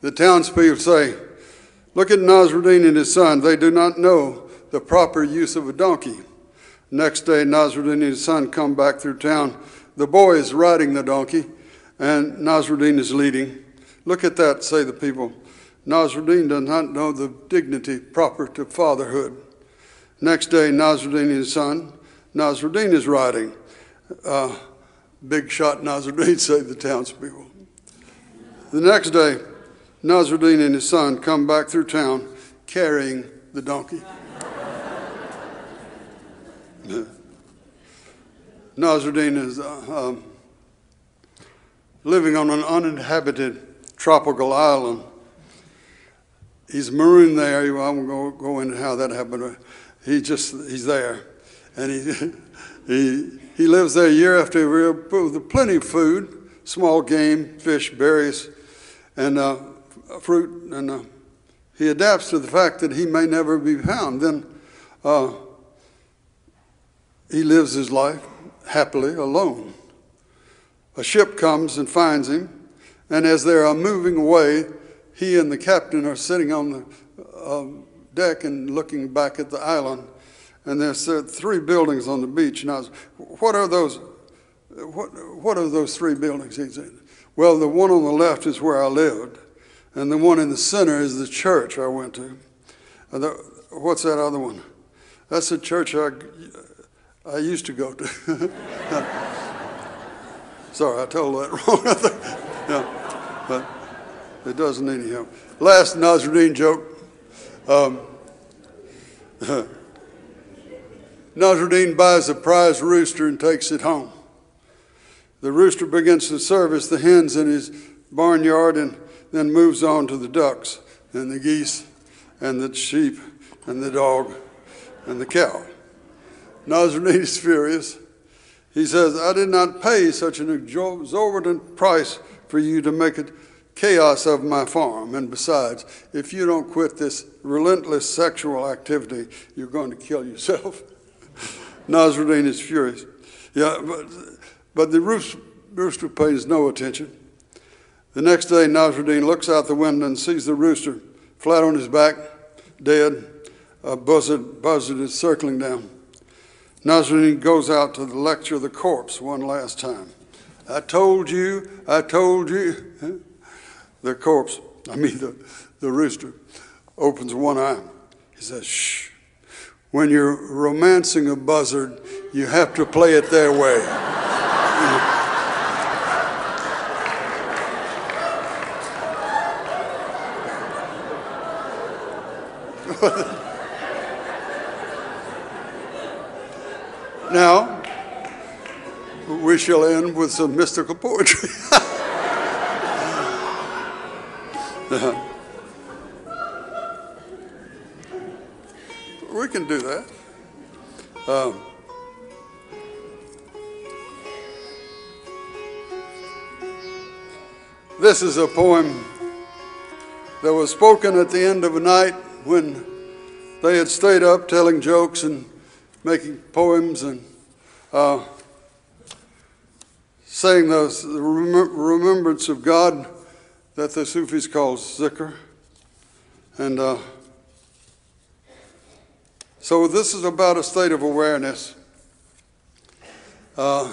The townspeople say, look at Nasruddin and his son. They do not know the proper use of a donkey. Next day, Nasruddin and his son come back through town. The boy is riding the donkey, and Nasruddin is leading. Look at that, say the people. Nasruddin does not know the dignity proper to fatherhood. Next day, Nasruddin and his son. Nasruddin is riding. Big shot Nasruddin, say the townspeople. The next day, Nasruddin and his son come back through town carrying the donkey. Nasruddin is living on an uninhabited tropical island. He's marooned there. I won't go into how that happened. He's there. And he lives there year after year with plenty of food, small game, fish, berries, and fruit. And he adapts to the fact that he may never be found. Then he lives his life happily alone. A ship comes and finds him, and as they are moving away, he and the captain are sitting on the deck and looking back at the island. And there's 3 buildings on the beach. And I was, what are those? What are those 3 buildings? He said, well, the one on the left is where I lived, and the one in the center is the church I went to. And what's that other one? That's the church I used to go to. Sorry, I told that wrong. Yeah. It doesn't need any help. Last Nazarene joke. Nazarene buys a prize rooster and takes it home. The rooster begins to service the hens in his barnyard and then moves on to the ducks and the geese and the sheep and the dog and the cow. Nazarene is furious. He says, I did not pay such an exorbitant price for you to make it chaos of my farm. And besides, if you don't quit this relentless sexual activity, you're going to kill yourself. Nazarene is furious. Yeah, but the rooster pays no attention. The next day, Nazarene looks out the window and sees the rooster flat on his back, dead. A buzzard is circling down. Nazarene goes out to lecture the corpse one last time. I told you. The corpse, the rooster, opens one eye. He says, shh. When you're romancing a buzzard, you have to play it their way. Now, we shall end with some mystical poetry. We can do that. This is a poem that was spoken at the end of a night when they had stayed up telling jokes and making poems and saying the remembrance of God that the Sufis call zikr. And so this is about a state of awareness that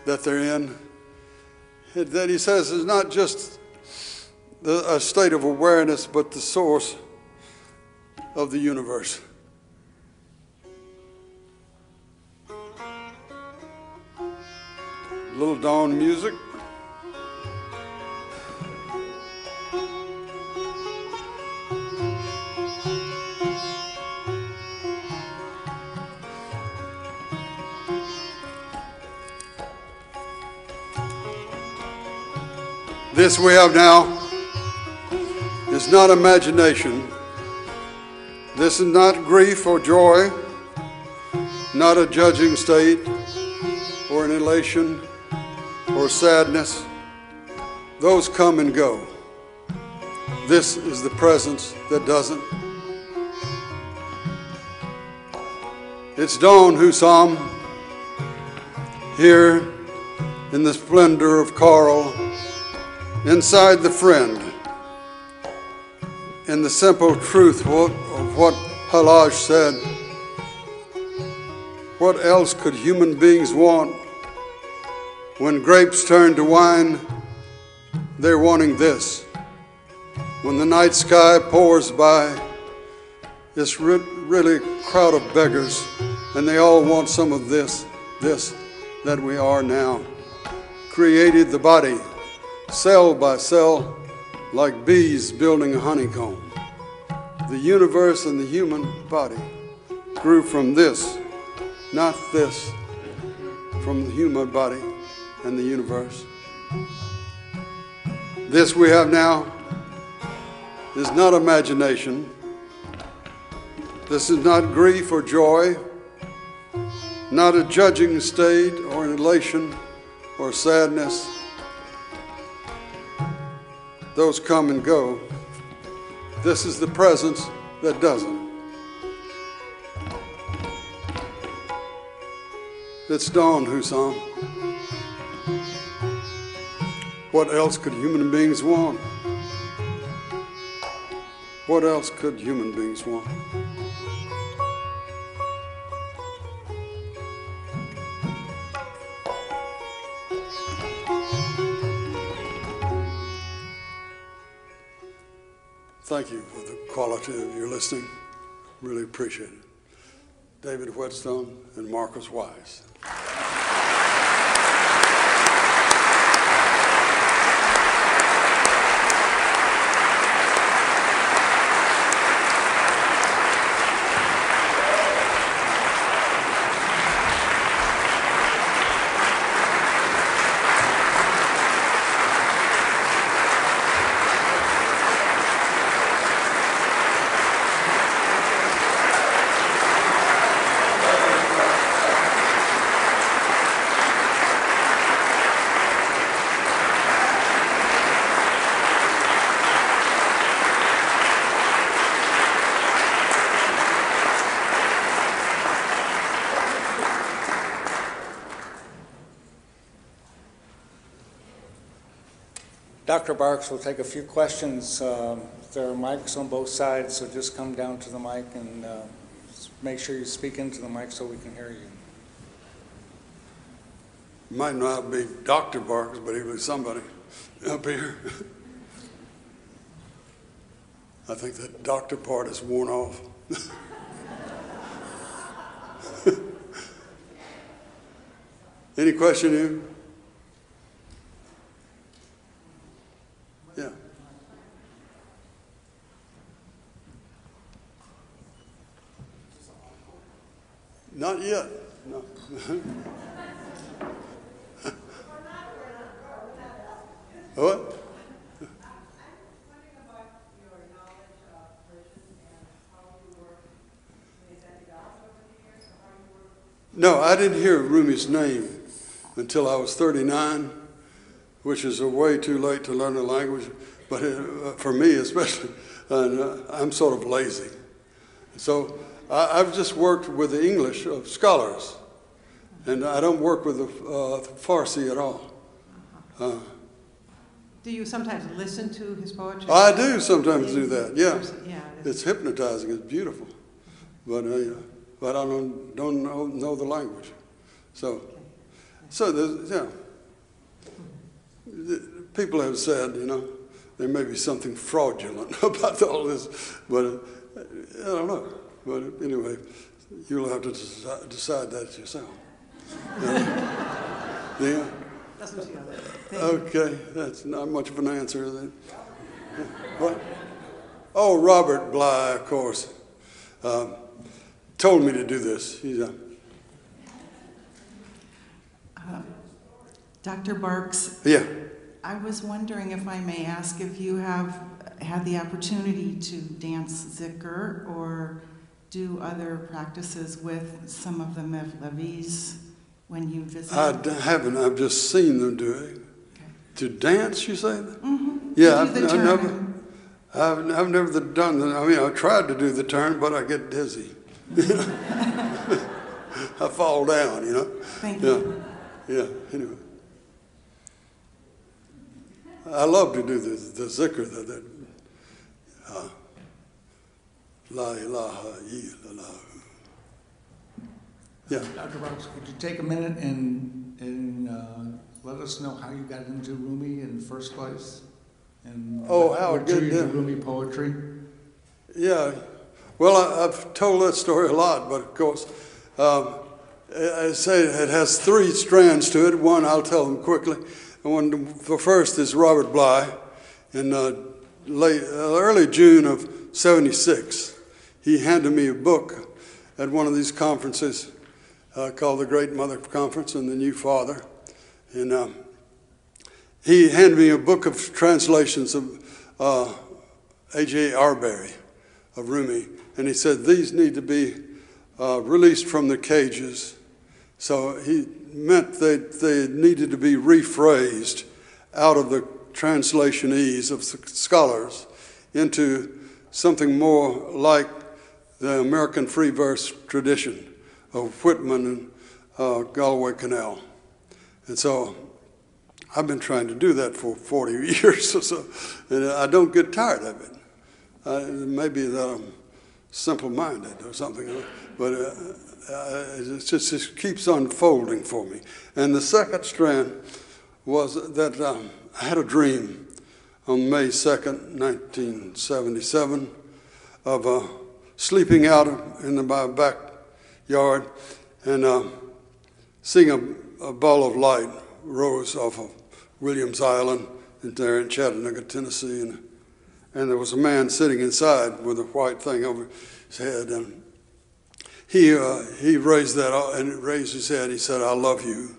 they're in. That he says is not just a state of awareness, but the source of the universe. Little dawn music. This we have now is not imagination. This is not grief or joy, not a judging state or an elation or sadness. Those come and go. This is the presence that doesn't. It's dawn, Husam, here in the splendor of coral, inside the friend, in the simple truth of what Halaj said. What else could human beings want? When grapes turn to wine, they're wanting this. When the night sky pours by, it's really a crowd of beggars, and they all want some of this that we are now. Created the body, cell by cell, like bees building a honeycomb. The universe and the human body grew from this, not this, from the human body and the universe. This we have now is not imagination. This is not grief or joy, not a judging state or an elation or sadness. Those come and go. This is the presence that doesn't. It's dawn, Husam. What else could human beings want? What else could human beings want? Thank you for the quality of your listening. Really appreciate it. David Whetstone and Marcus Wise. Dr. Barks will take a few questions. There are mics on both sides, so just come down to the mic and make sure you speak into the mic so we can hear you. Might not be Dr. Barks, but he was somebody up here. I think that doctor part is worn off. Any question here? Yeah. Not yet. No. What? No, I didn't hear Rumi's name until I was 39, which is way too late to learn the language. But for me, especially, I'm sort of lazy. So I've just worked with the English of scholars, and I don't work with the Farsi at all. Do you sometimes listen to his poetry? I do sometimes do that. Yeah, Yeah, it's hypnotizing. It's beautiful, but I don't know the language. So there's, yeah. People have said, there may be something fraudulent about all this, but I don't know. But anyway, you'll have to decide that yourself. Yeah. Okay, that's not much of an answer then. What? Oh, Robert Bly, of course, told me to do this. He's Dr. Barks, yeah. I was wondering if I may ask if you have had the opportunity to dance zikr or do other practices with some of the Mevlevis when you visit? I haven't. I've just seen them do it. Okay. To dance, you say? Mm-hmm. Yeah, I've never done that. I mean, I tried to do the turn, but I get dizzy. I fall down, Thank you. Yeah, anyway. I love to do the zikr, La ilaha illallah. Yeah. Dr. Barks, could you take a minute and let us know how you got into Rumi in the first place? And how it drew you to did. Rumi poetry? Yeah. Well, I've told that story a lot, but of course, I say it has three strands to it. One, I'll tell them quickly. The first is Robert Bly in early June of '76. He handed me a book at one of these conferences called the Great Mother Conference and the New Father. And he handed me a book of translations of A.J. Arbery of Rumi. And he said, these need to be released from the cages. So he meant that they needed to be rephrased out of the translationese of scholars into something more like the American free verse tradition of Whitman and Galway Canal. And so I've been trying to do that for 40 years or so, and I don't get tired of it. Maybe that I'm simple-minded or something, but it just keeps unfolding for me. And the second strand was that I had a dream on May 2nd, 1977, of sleeping out in my backyard and seeing a ball of light rose off of Williams Island there in Chattanooga, Tennessee, and there was a man sitting inside with a white thing over his head, and he raised that and raised his head. He said, "I love you,"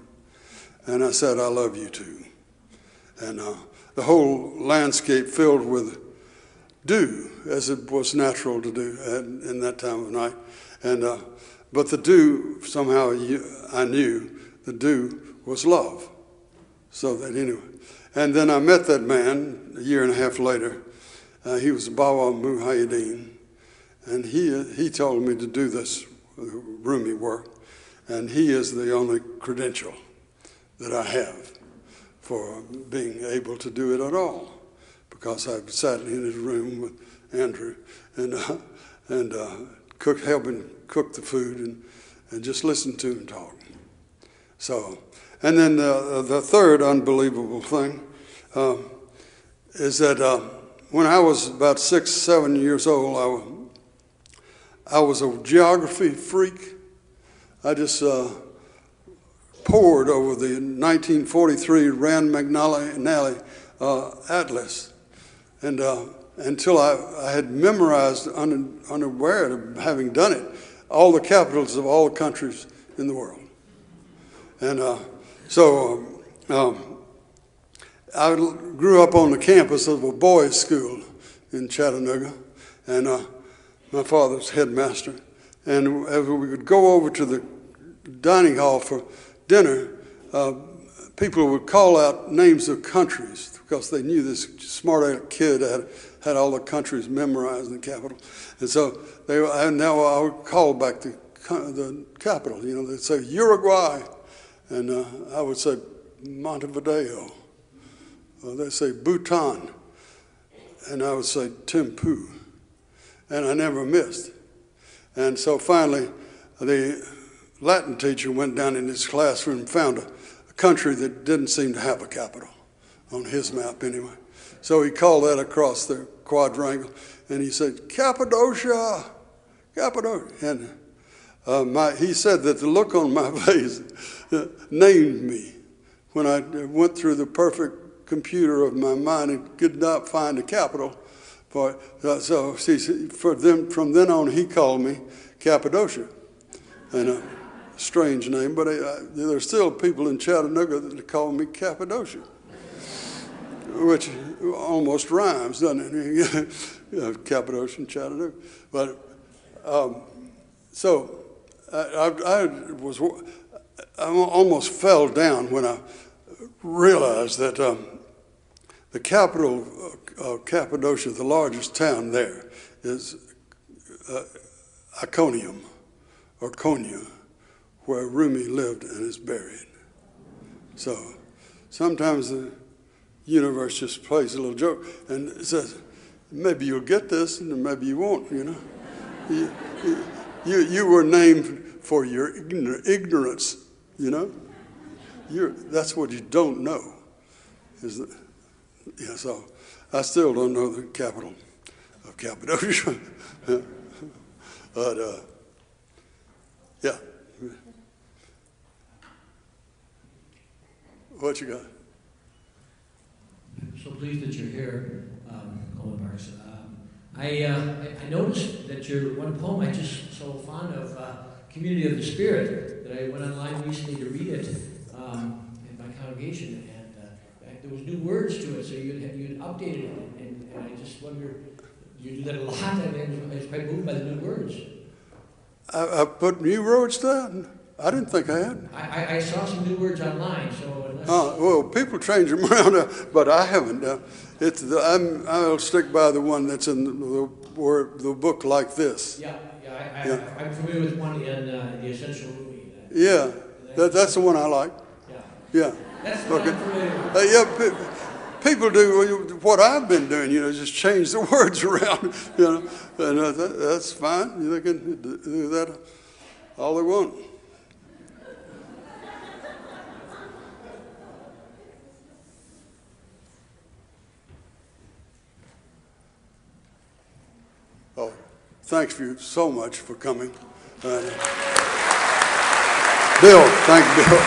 and I said, "I love you too," and the whole landscape filled with dew, as it was natural to do in that time of night, and but the dew somehow I knew the dew was love. So that anyway, and then I met that man a year and a half later. He was Bawa Muhyiddin, and he told me to do this Rumi work, and he is the only credential that I have for being able to do it at all, because I sat in his room with Andrew and help him cook the food and just listen to him talk. So, and then the third unbelievable thing is that when I was about 6, 7 years old, I was a geography freak. I just pored over the 1943 Rand McNally Atlas, and until I had memorized, unaware of having done it, all the capitals of all the countries in the world. And I grew up on the campus of a boys' school in Chattanooga, and my father's headmaster. And as we would go over to the dining hall for dinner, people would call out names of countries because they knew this smart kid had all the countries memorized in the capital. And so I would call back the capital. They'd say Uruguay, and I would say Montevideo. They'd say Bhutan, and I would say Thimphu, and I never missed. And so finally, the Latin teacher went down in his classroom and found a country that didn't seem to have a capital, on his map anyway. So he called that across the quadrangle, and he said, Cappadocia, Cappadocia. And he said that the look on my face named me when I went through the perfect computer of my mind and could not find a capital. So from then on, he called me Cappadocia. And a strange name, but there's still people in Chattanooga that call me Cappadocia, which almost rhymes, doesn't it? Cappadocia and Chattanooga. But so I almost fell down when I realized that the capital of Cappadocia, the largest town there, is Iconium, or Konya, where Rumi lived and is buried. So sometimes the universe just plays a little joke and it says, maybe you'll get this and maybe you won't, You were named for your ignorance, That's what you don't know. So I still don't know the capital of Cappadocia. But, yeah. What you got? I'm so pleased that you're here, Coleman Barks. I noticed that your one poem, I just so fond of, Community of the Spirit, that I went online recently to read it in my congregation, and there was new words to it, so you'd updated it, and I just wonder, you do that a lot, and I was quite moved by the new words. I put new words down? I didn't think I had. I saw some new words online, so unless... well, people change them around, but I haven't. I'll stick by the one that's in the book like this. I'm familiar with one in the Essential Rumi. Yeah, that's the one I like. Yeah. That's the one I'm familiar with. People do what I've been doing, just change the words around, and that's fine. They can do that all they want. Oh, thanks so much for coming. Bill, thank you, Bill.